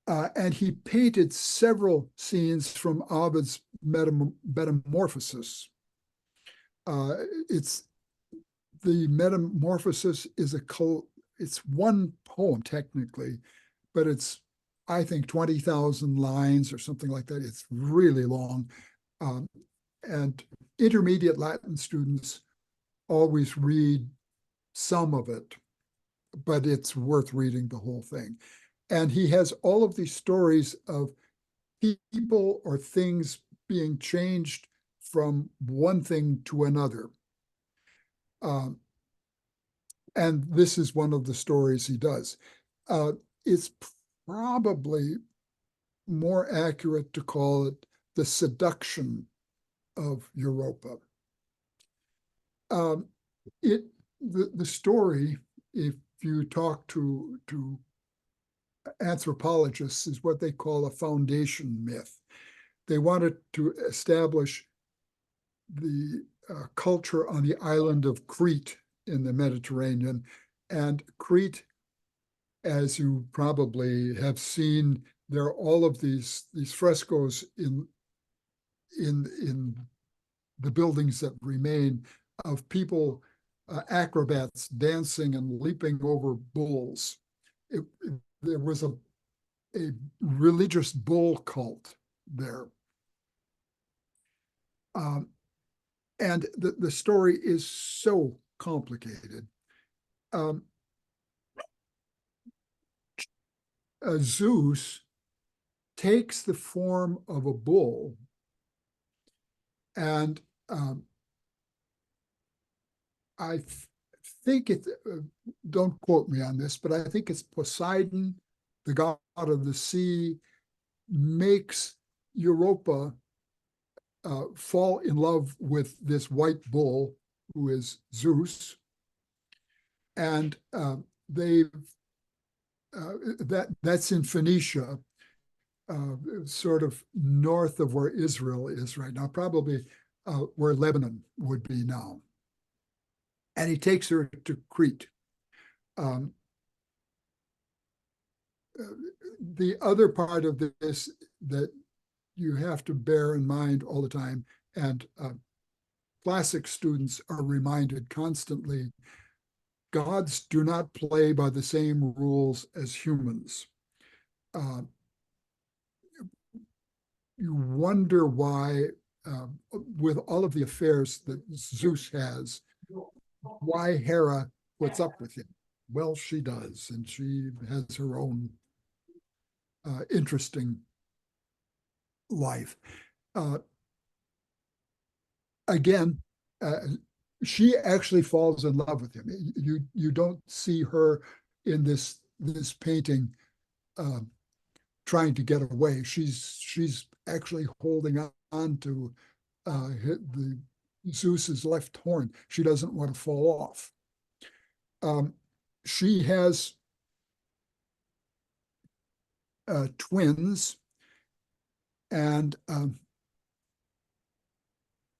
And he painted several scenes from Ovid's Metamorphosis. It's the Metamorphosis is it's one poem technically, but it's, I think, 20,000 lines or something like that. It's really long. And intermediate Latin students always read some of it, but it's worth reading the whole thing. And he has all of these stories of people or things being changed from one thing to another. And this is one of the stories he does. It's probably more accurate to call it the seduction of Europa. The story, if you talk to anthropologists, is what they call a foundation myth. They wanted to establish the culture on the island of Crete in the Mediterranean. And Crete, as you probably have seen, there are all of these frescoes in the buildings that remain of people, acrobats dancing and leaping over bulls. There was a religious bull cult there. And the story is so complicated. Zeus takes the form of a bull, and I think it, don't quote me on this, but I think it's Poseidon, the god of the sea, makes Europa fall in love with this white bull, who is Zeus. And that's in Phoenicia, sort of north of where Israel is right now, probably where Lebanon would be now. And he takes her to Crete. The other part of this that you have to bear in mind all the time, and classic students are reminded constantly, gods do not play by the same rules as humans. You wonder why, with all of the affairs that Zeus has, why Hera puts up with him. Well, she does, and she has her own interesting life. Again, she actually falls in love with him. You don't see her in this painting trying to get away. She's actually holding on to the Zeus's left horn. She doesn't want to fall off. She has twins, and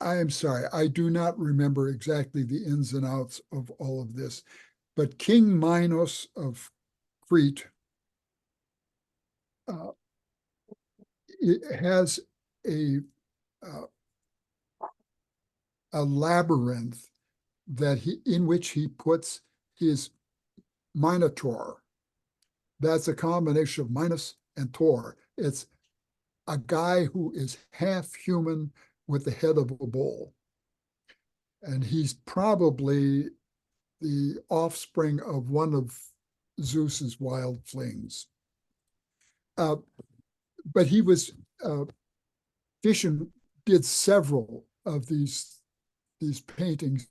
I am sorry, I do not remember exactly the ins and outs of all of this, but King Minos of Crete it has a labyrinth in which he puts his Minotaur. That's a combination of Minos and Tor. It's a guy who is half human with the head of a bull. And he's probably the offspring of one of Zeus's wild flings. But he was, Titian did several of these paintings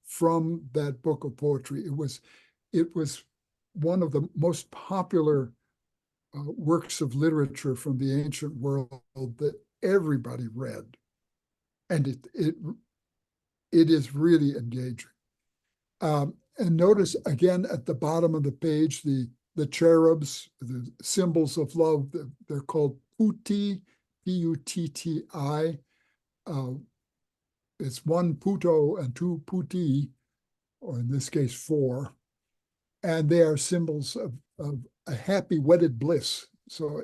from that book of poetry. It was one of the most popular works of literature from the ancient world that everybody read. And it is really engaging. And notice again at the bottom of the page, the cherubs, the symbols of love, they're called putti, P-U-T-T-I. It's one puto and two putti, or in this case, four. And they are symbols of a happy wedded bliss. So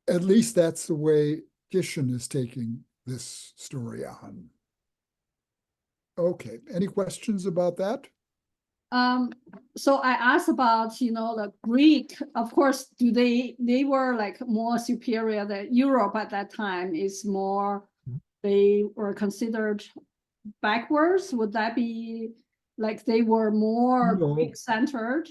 at least that's the way Titian is taking this story on. Okay, any questions about that? So I asked about, the Greek, of course, they were like more superior than Europe at that time is more, they were considered backwards. Would that be like they were more No. Greek centered?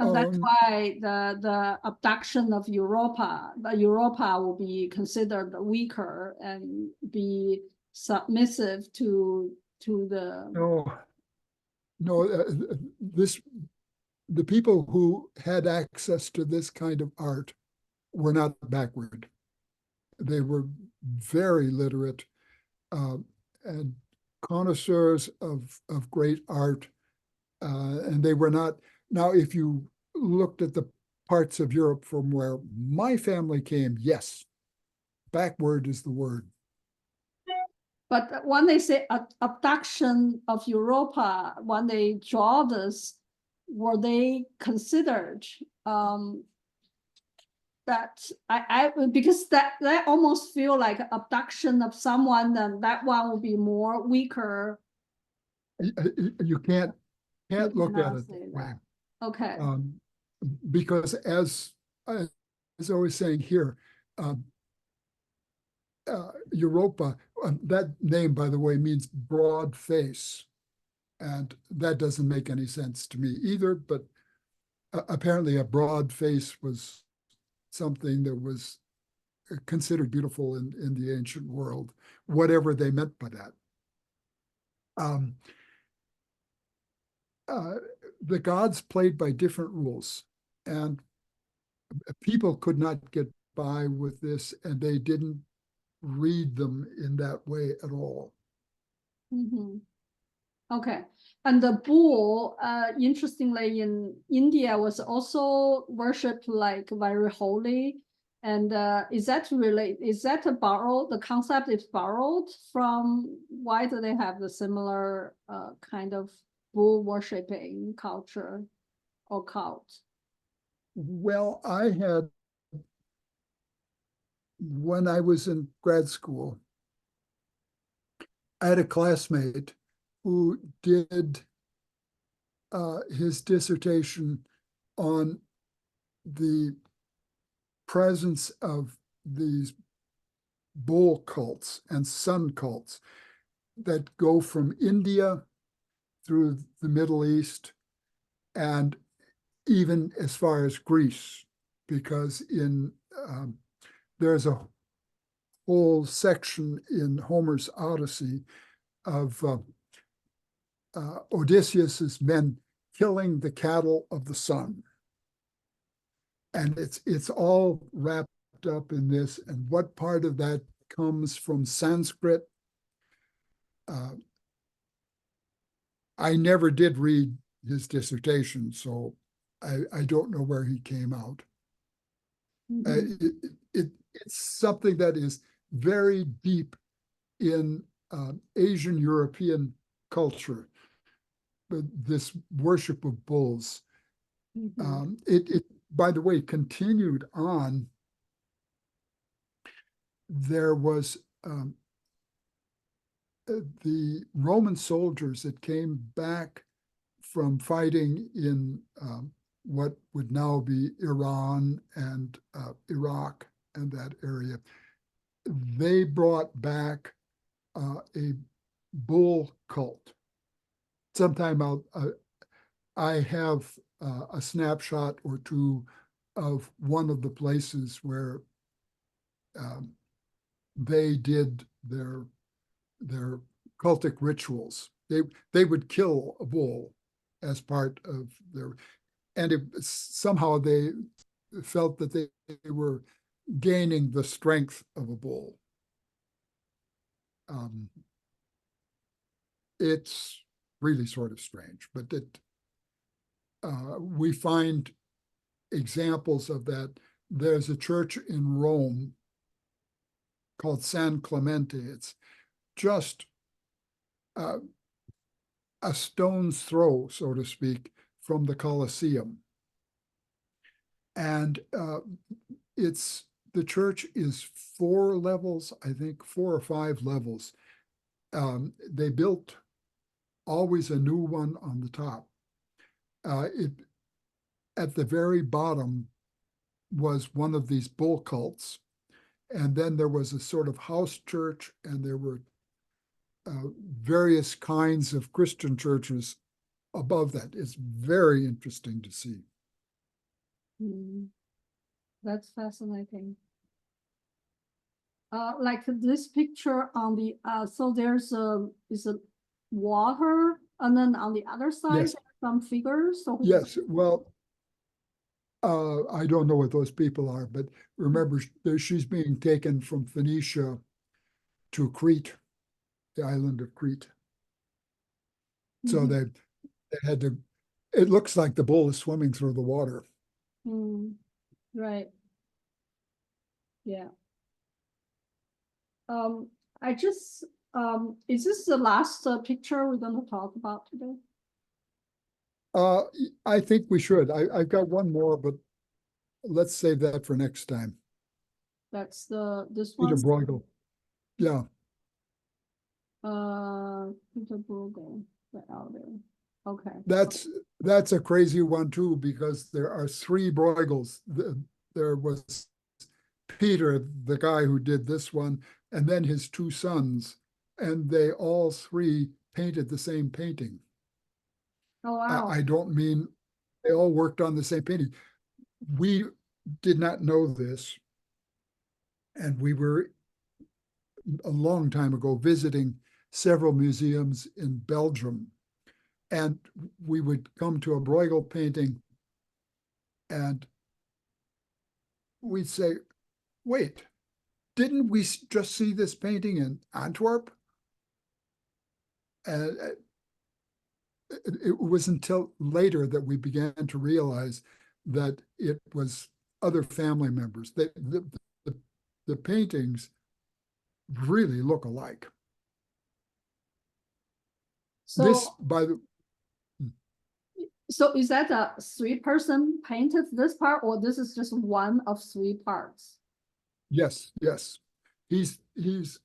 And that's why the abduction of Europa will be considered weaker and be submissive to the. No, the people who had access to this kind of art were not backward. They were very literate and connoisseurs of great art, and they were not. Now, if you looked at the parts of Europe from where my family came, yes, backward is the word. But when they say abduction of Europa, when they draw this, were they considered that because that almost feel like abduction of someone, then that one will be more weaker. You can't look at it that way. Okay. Because as I was saying here, Europa, that name, by the way, means broad face. And that doesn't make any sense to me either, but apparently a broad face was something that was considered beautiful in the ancient world, whatever they meant by that. The gods played by different rules, and people could not get by with this, and they didn't read them in that way at all. Mm-hmm. Okay. And the bull, interestingly, in India was also worshipped like very holy. And is that borrowed? The concept is borrowed from, why do they have the similar kind of bull worshipping culture or cult? Well, when I was in grad school, I had a classmate who did his dissertation on the presence of these bull cults and sun cults that go from India through the Middle East and even as far as Greece, because there's a whole section in Homer's Odyssey of Odysseus's men killing the cattle of the sun. And it's all wrapped up in this, and what part of that comes from Sanskrit. I never did read his dissertation, so I don't know where he came out. Mm-hmm. It's something that is very deep in Asian European culture, this worship of bulls. Mm-hmm. It, by the way, continued on. There was the Roman soldiers that came back from fighting in what would now be Iran and Iraq and that area. They brought back a bull cult. Sometime I have a snapshot or two of one of the places where they did their cultic rituals. They would kill a bull as part of their, and somehow they felt that they were gaining the strength of a bull. it's really sort of strange, but we find examples of that. There's a church in Rome called San Clemente. It's just a stone's throw, so to speak, from the Colosseum. And the church is 4 levels, I think 4 or 5 levels. They built always a new one on the top. At the very bottom was one of these bull cults. And then there was a sort of house church, and there were various kinds of Christian churches above that. It's very interesting to see. That's fascinating. Like this picture on the so there's is a water, and then on the other side Yes. some figures. So Yes, well, I don't know what those people are, but remember, she's being taken from Phoenicia to Crete, the island of Crete. So they had to, it looks like the bull is swimming through the water. Right. Yeah. I just, is this the last picture we're going to talk about today? I think we should. I've got one more, but let's save that for next time. That's this Peter one. Bruegel. Yeah. Peter Bruegel, the elder. Okay. That's a crazy one too, because there are 3 Bruegels. There was Peter, the guy who did this one, and then his 2 sons, and they all 3 painted the same painting. Oh, wow. I don't mean they all worked on the same painting. We did not know this, and we were a long time ago visiting several museums in Belgium, and we would come to a Bruegel painting, and we'd say, wait, didn't we just see this painting in Antwerp? And it was until later that we began to realize that it was other family members. The paintings really look alike. So, This, by the so is that a 3-person painted this part, or this is just one of 3 parts? yes, he's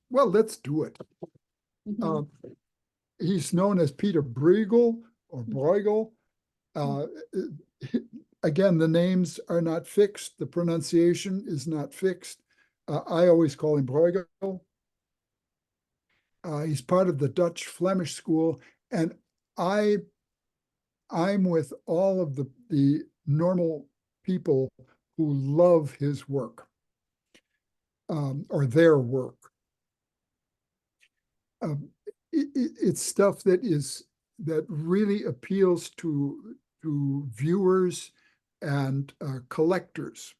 well, let's do it. He's known as Peter Bruegel or Bruegel. Again, the names are not fixed. The pronunciation is not fixed. I always call him Bruegel. He's part of the Dutch Flemish school, and I'm with all of the normal people who love his work, or their work. It's stuff that really appeals to viewers and collectors.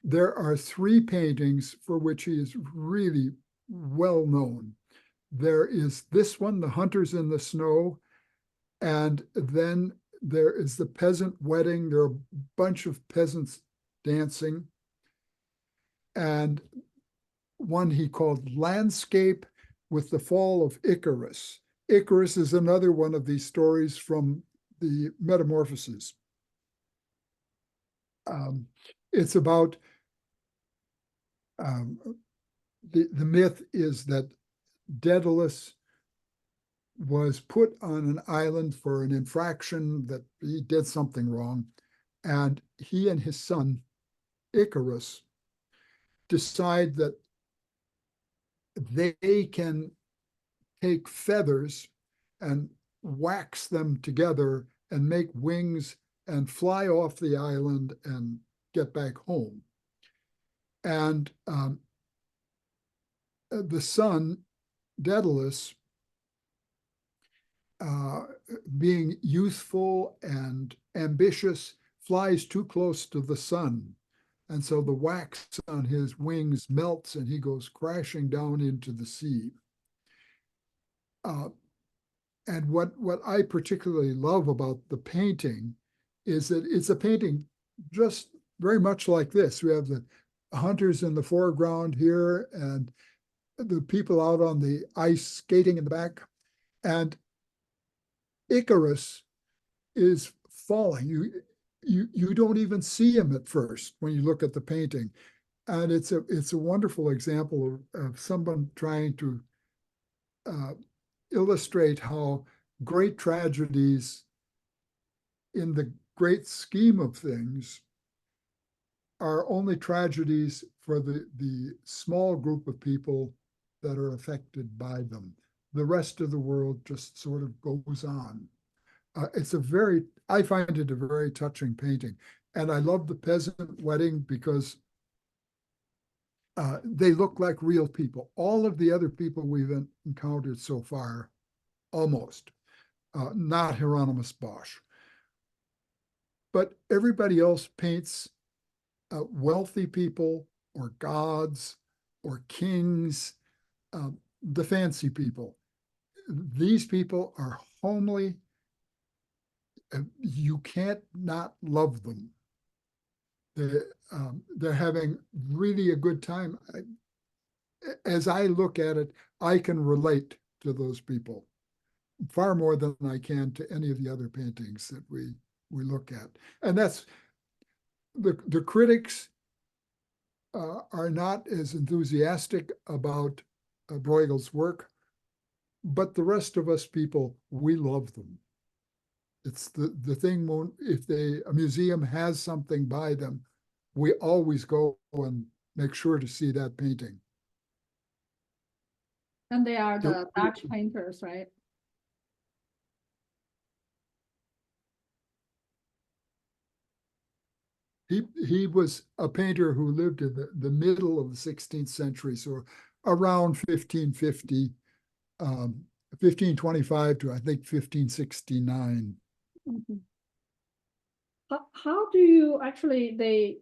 There are 3 paintings for which he is really well known. There is this one, The Hunters in the Snow, and then there is The Peasant Wedding. There are a bunch of peasants dancing, and one he called Landscape with the Fall of Icarus. Icarus is another one of these stories from the Metamorphoses. It's about, the myth is that Daedalus was put on an island for an infraction, that he did something wrong, and he and his son Icarus decide that they can take feathers and wax them together and make wings and fly off the island and get back home. And the son, Daedalus, being youthful and ambitious, flies too close to the sun. And so the wax on his wings melts and he goes crashing down into the sea. And what I particularly love about the painting is that it's a painting just very much like this. We have the hunters in the foreground here and the people out on the ice skating in the back. And Icarus is falling. You don't even see him at first when you look at the painting. And it's a wonderful example of someone trying to illustrate how great tragedies in the great scheme of things are only tragedies for the small group of people that are affected by them. The rest of the world just sort of goes on. I find it a very touching painting. And I love the peasant wedding because they look like real people. All of the other people we've encountered so far, almost, not Hieronymus Bosch. But everybody else paints wealthy people or gods or kings, the fancy people. These people are homely. You can't not love them. They're having really a good time. As I look at it, I can relate to those people far more than I can to any of the other paintings that we look at. And that's the critics are not as enthusiastic about Bruegel's work, but the rest of us people, we love them. It's the thing, if a museum has something by them, we always go and make sure to see that painting. And they are the Dutch painters, right? He was a painter who lived in the middle of the 16th century, so around 1550, 1525 to I think 1569. Mm-hmm. How do you actually,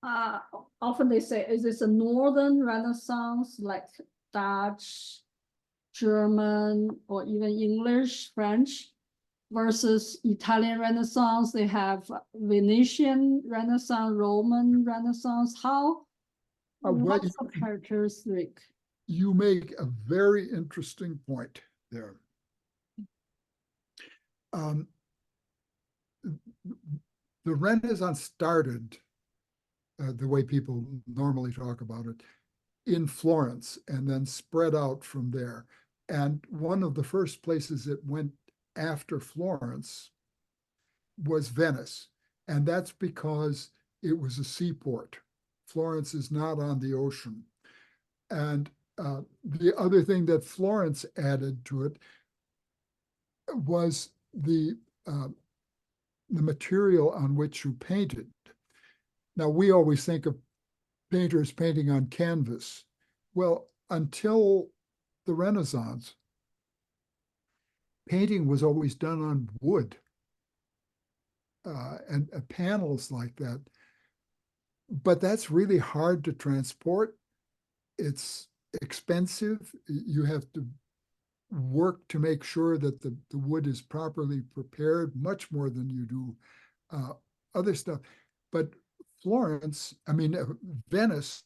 often they say, is this a Northern Renaissance, like Dutch, German, or even English, French, versus Italian Renaissance? They have Venetian Renaissance, Roman Renaissance. What's the characteristic? You make a very interesting point there. The Renaissance started, the way people normally talk about it, in Florence and then spread out from there. And one of the first places it went after Florence was Venice. And that's because it was a seaport. Florence is not on the ocean. And the other thing that Florence added to it was the material on which you painted. Now, we always think of painters painting on canvas. Well, until the Renaissance, painting was always done on wood and panels like that. But that's really hard to transport. It's expensive. You have to work to make sure that the wood is properly prepared, much more than you do other stuff. But Venice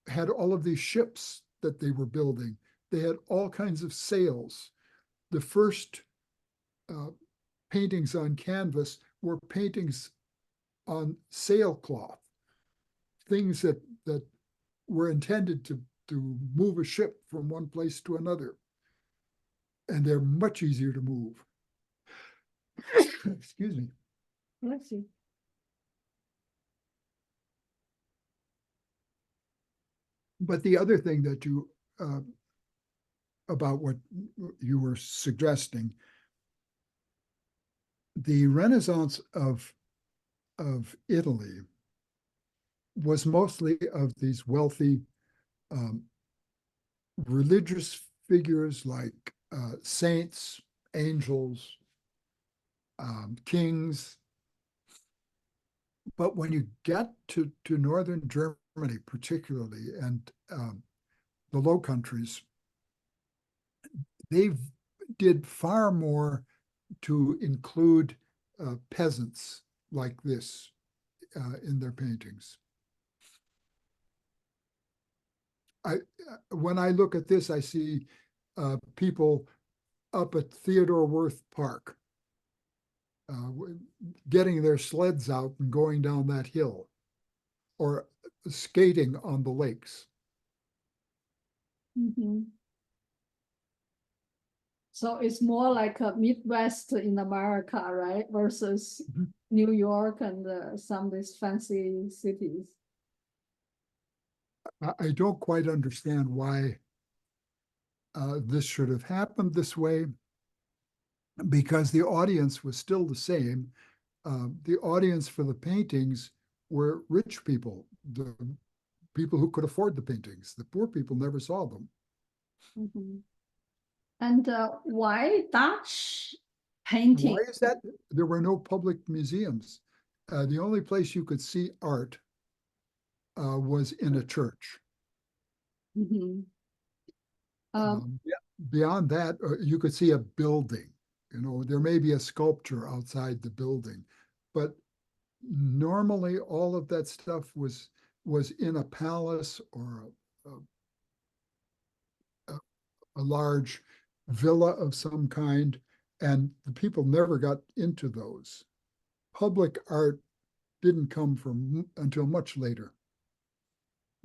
had all of these ships that they were building. They had all kinds of sails. The first paintings on canvas were paintings on sailcloth, things that were intended to move a ship from one place to another. And they're much easier to move. Excuse me. Let's see. But the other thing that you, about what you were suggesting, the Renaissance of Italy was mostly of these wealthy religious figures like saints, angels, kings. But when you get to northern Germany, particularly, and the Low Countries, they've did far more to include peasants like this in their paintings. When I look at this, I see people up at Theodore Wirth Park getting their sleds out and going down that hill, or skating on the lakes. Mm-hmm. So it's more like a Midwest in America, right? Versus New York and some of these fancy cities. I don't quite understand why this should have happened this way, because the audience was still the same. The audience for the paintings were rich people, the people who could afford the paintings. The poor people never saw them. Mm-hmm. And why Dutch painting? Why is that? There were no public museums. The only place you could see art was in a church. Mm-hmm. Beyond that, you could see a building. You know, there may be a sculpture outside the building, but normally all of that stuff was in a palace or a large villa of some kind, and the people never got into those. Public art didn't come from until much later.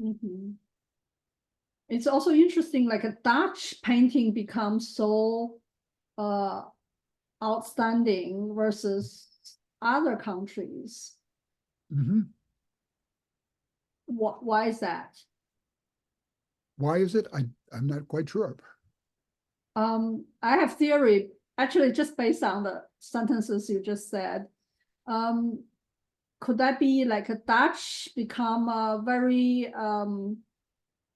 Mm-hmm. It's also interesting, like a Dutch painting becomes so outstanding versus other countries. Mm-hmm. Why is that? Why is it? I'm not quite sure. I have theory, actually, just based on the sentences you just said. Could that be like a Dutch become very,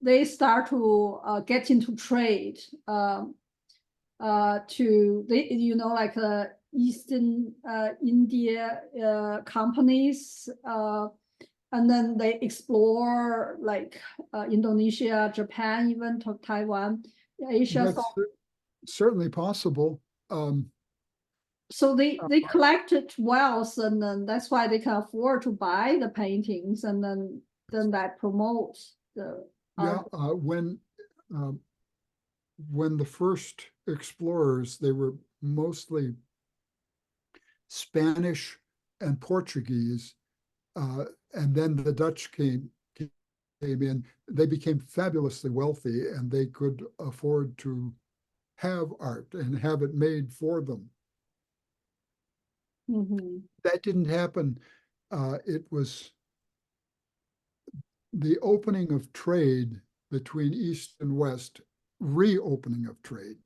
they start to get into trade like Eastern India companies, and then they explore like Indonesia, Japan, even to Taiwan, Asia. That's certainly possible. So they collected wealth, and then that's why they can afford to buy the paintings, and then that promotes the art. When the first explorers, they were mostly Spanish and Portuguese, and then the Dutch came in. They became fabulously wealthy, and they could afford to have art and have it made for them. Mm-hmm. That didn't happen. It was the opening of trade between East and West, reopening of trade,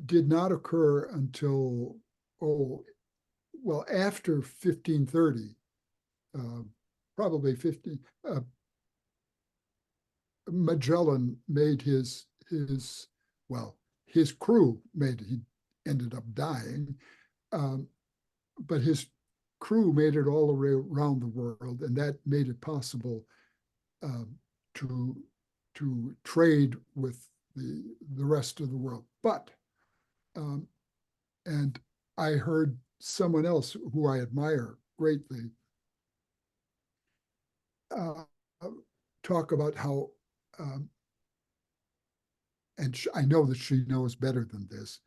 did not occur until, after 1530, probably 15. Magellan made his crew he ended up dying, but his crew made it all around the world, and that made it possible to trade with the rest of the world. But and I heard someone else who I admire greatly talk about how, and I know that she knows better than this.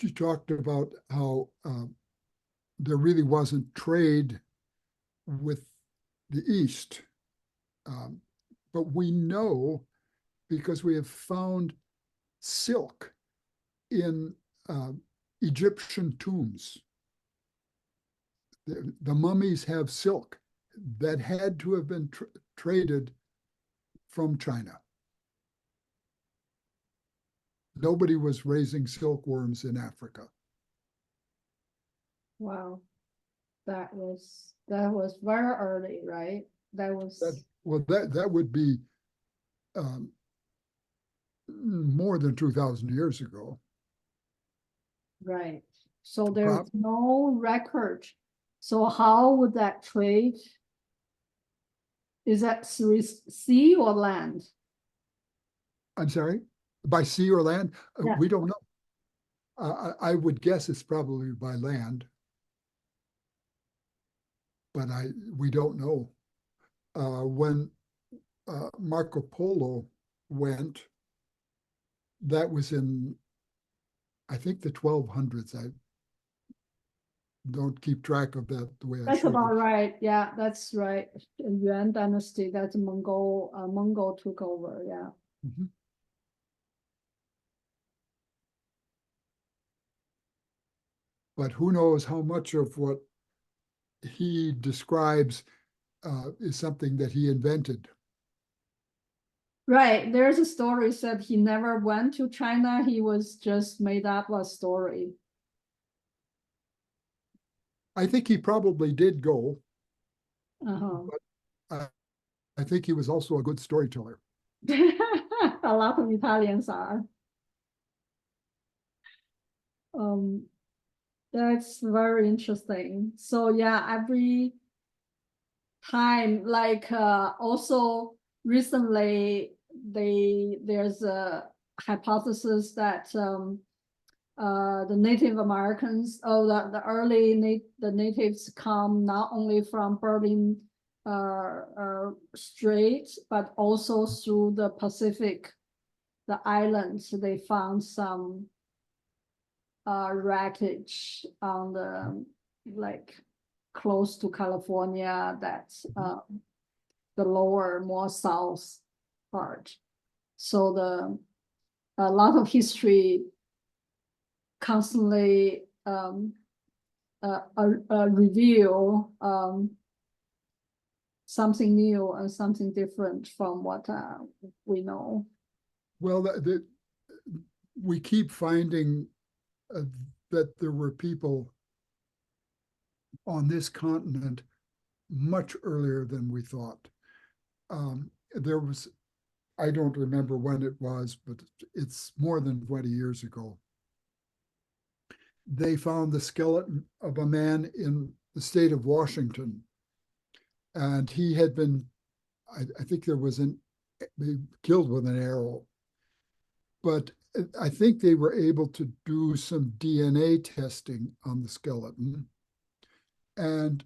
She talked about how there really wasn't trade with the East. But we know, because we have found silk in Egyptian tombs. The mummies have silk that had to have been traded from China. Nobody was raising silkworms in Africa. Wow, that was very early, right? That would be more than 2,000 years ago. Right. So there's no record. So how would that trade? Is that through sea or land? I'm sorry? By sea or land? Yeah. We don't know. I would guess it's probably by land. But we don't know. When Marco Polo went, that was in, I think, the 1200s. I don't keep track of that the way I That's should. about right. Yeah, that's right. Yuan dynasty, that's Mongol took over. Yeah. Mhm. But who knows how much of what he describes is something that he invented. Right. There's a story said he never went to China. He was just made up a story. I think he probably did go. Uh-huh. But I think he was also a good storyteller. A lot of Italians are. That's very interesting. So yeah, every time, like also recently there's a hypothesis that the Native Americans, the natives come not only from Bering Strait, but also through the Pacific, the islands. They found some wreckage on the like close to California, that's the lower, more south part. So a lot of history constantly reveal something new and something different from what we know. Well, we keep finding that there were people on this continent much earlier than we thought. There was, I don't remember when it was, but it's more than 20 years ago. They found the skeleton of a man in the state of Washington. And he had been, I think there was killed with an arrow. But I think they were able to do some DNA testing on the skeleton and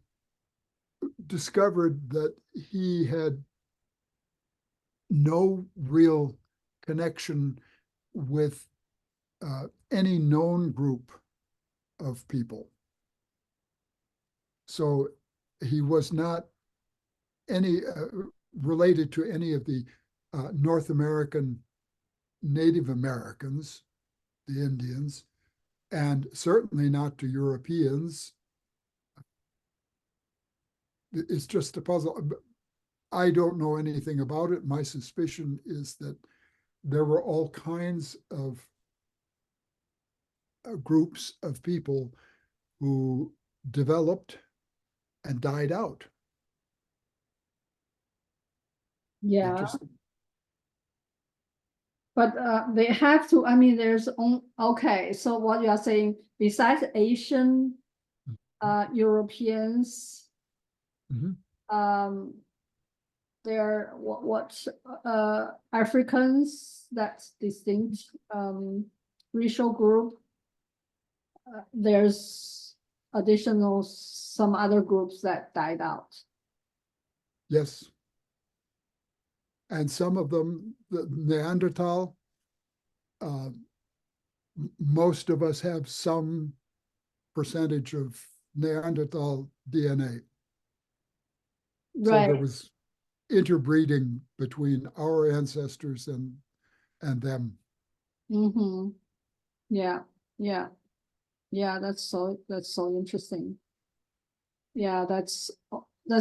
discovered that he had no real connection with any known group of people. So he was not related to any of the North American Native Americans, the Indians, and certainly not to Europeans. It's just a puzzle. I don't know anything about it. My suspicion is that there were all kinds of groups of people who developed and died out. Yeah. But they have to, I mean, okay, so what you are saying, besides Asian, Europeans, there what Africans, that's distinct racial group. There's additional some other groups that died out. Yes. And some of them, the Neanderthal, most of us have some percentage of Neanderthal DNA. Right. So there was interbreeding between our ancestors and them. Mm-hmm. Yeah, yeah, yeah. That's so interesting. Yeah, that's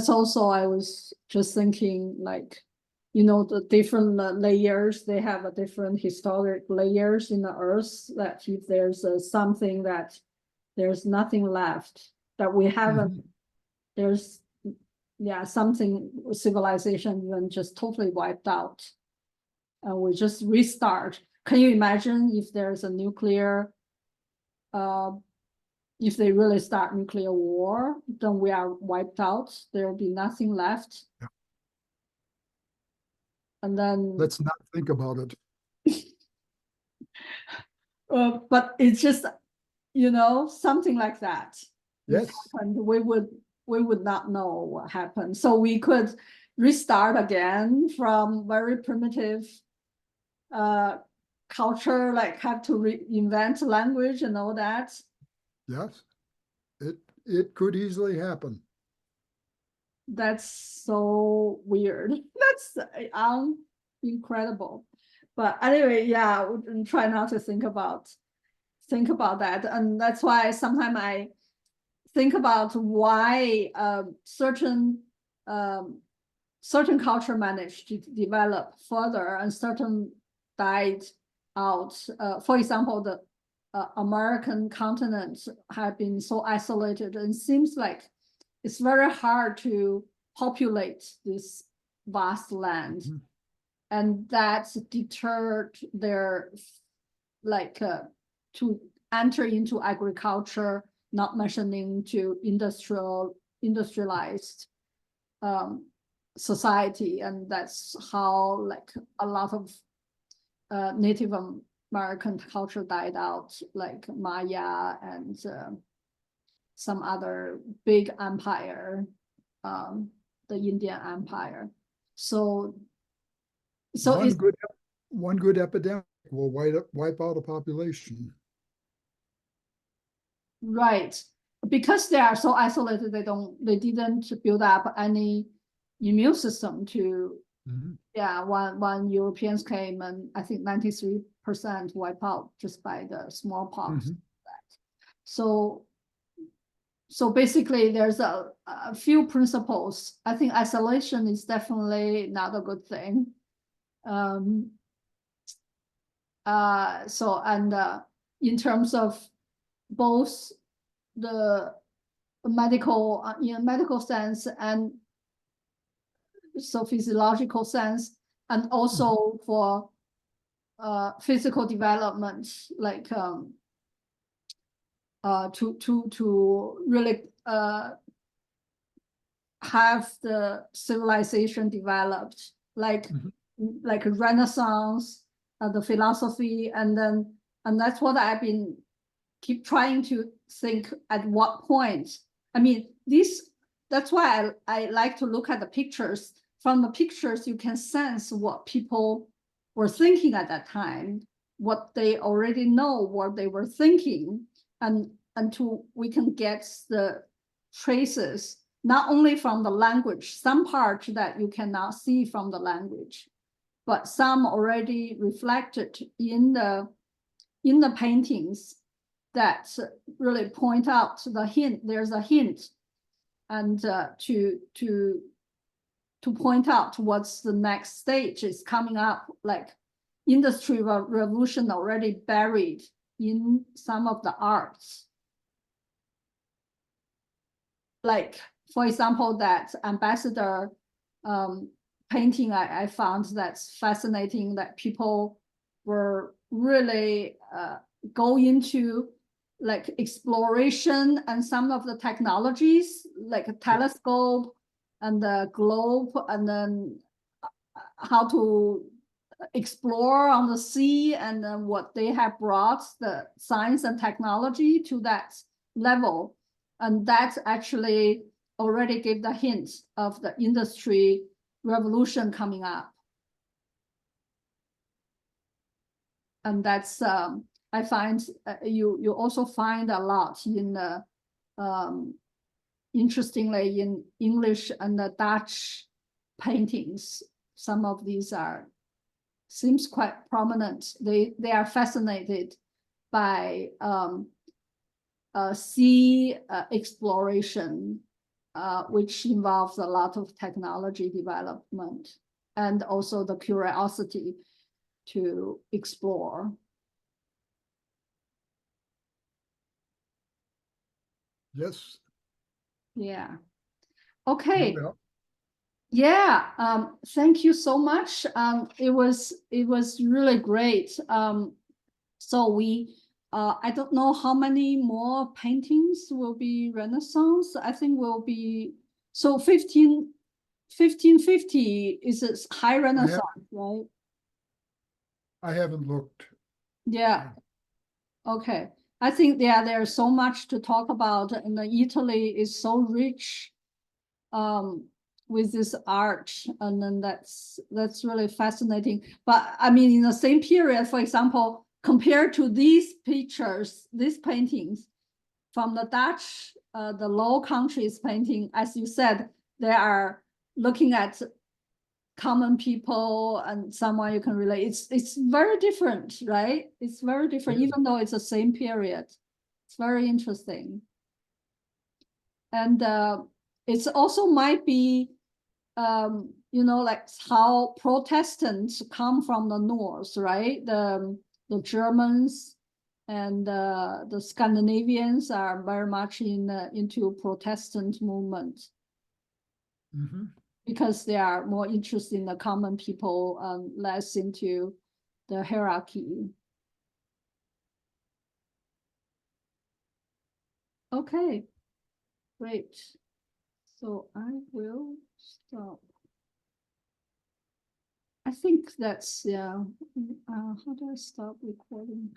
also, I was just thinking, like, you know, the different layers, they have a different historic layers in the earth, that if there's something that there's nothing left that we haven't, there's, yeah, something civilization even just totally wiped out. And we just restart. Can you imagine if there's a nuclear, if they really start nuclear war, then we are wiped out. There will be nothing left. Yeah. And then let's not think about it. but it's just, something like that. Yes. Happened, we would not know what happened. So we could restart again from very primitive culture, like have to reinvent language and all that. Yes, it could easily happen. That's so weird. That's incredible. But anyway, yeah, we try not to think about that. And that's why sometimes I think about why certain culture managed to develop further and certain died out. For example, the American continent have been so isolated, and seems like it's very hard to populate this vast land. Mhm. And that's deterred their to enter into agriculture, not mentioning to industrialized society. And that's how like a lot of Native American culture died out, like Maya and some other big empire, the Indian Empire. So one good epidemic will wipe out a population. Right, because they are so isolated, they didn't build up any immune system to. Mhm. Yeah, when Europeans came, and I think 93% wipe out just by the smallpox. Mhm. So basically, there's a few principles. I think isolation is definitely not a good thing. In terms of both the medical, in medical sense, and so physiological sense, and also for physical development, like to really have the civilization developed, like Renaissance, the philosophy, and that's what I've been keep trying to think at what point. I mean, that's why I like to look at the pictures. From the pictures, you can sense what people were thinking at that time, what they already know, what they were thinking, and until we can get the traces, not only from the language, some part that you cannot see from the language, but some already reflected in the paintings that really point out the hint. There's a hint, and to point out what's the next stage is coming up, like industry revolution already buried in some of the arts. Like, for example, that ambassador painting, I found that's fascinating, that people were really go into like exploration and some of the technologies, like a telescope and the globe, and then how to explore on the sea, and then what they have brought the science and technology to that level. And that actually already gave the hint of the industry revolution coming up. And that's I find you also find a lot in the interestingly in English and the Dutch paintings. Some of these seems quite prominent. They are fascinated by sea exploration, which involves a lot of technology development and also the curiosity to explore. Yes. Yeah. Okay. Well, yeah. Thank you so much. It was really great. So we I don't know how many more paintings will be Renaissance. I think will be so 1550 is a high Renaissance, right? I haven't looked. Yeah. Okay, I think there's so much to talk about, and Italy is so rich with this art, and then that's really fascinating. But I mean, in the same period, for example, compared to these pictures, these paintings from the Dutch, the Low Countries painting, as you said, they are looking at common people and someone you can relate. It's very different, right? It's very different, Yeah. even though it's the same period. It's very interesting. And it's also might be, you know, like how Protestants come from the north, right? The Germans and the Scandinavians are very much into Protestant movement. Mhm. Because they are more interested in the common people, less into the hierarchy. Okay, great. So I will stop. I think that's, yeah. How do I stop recording?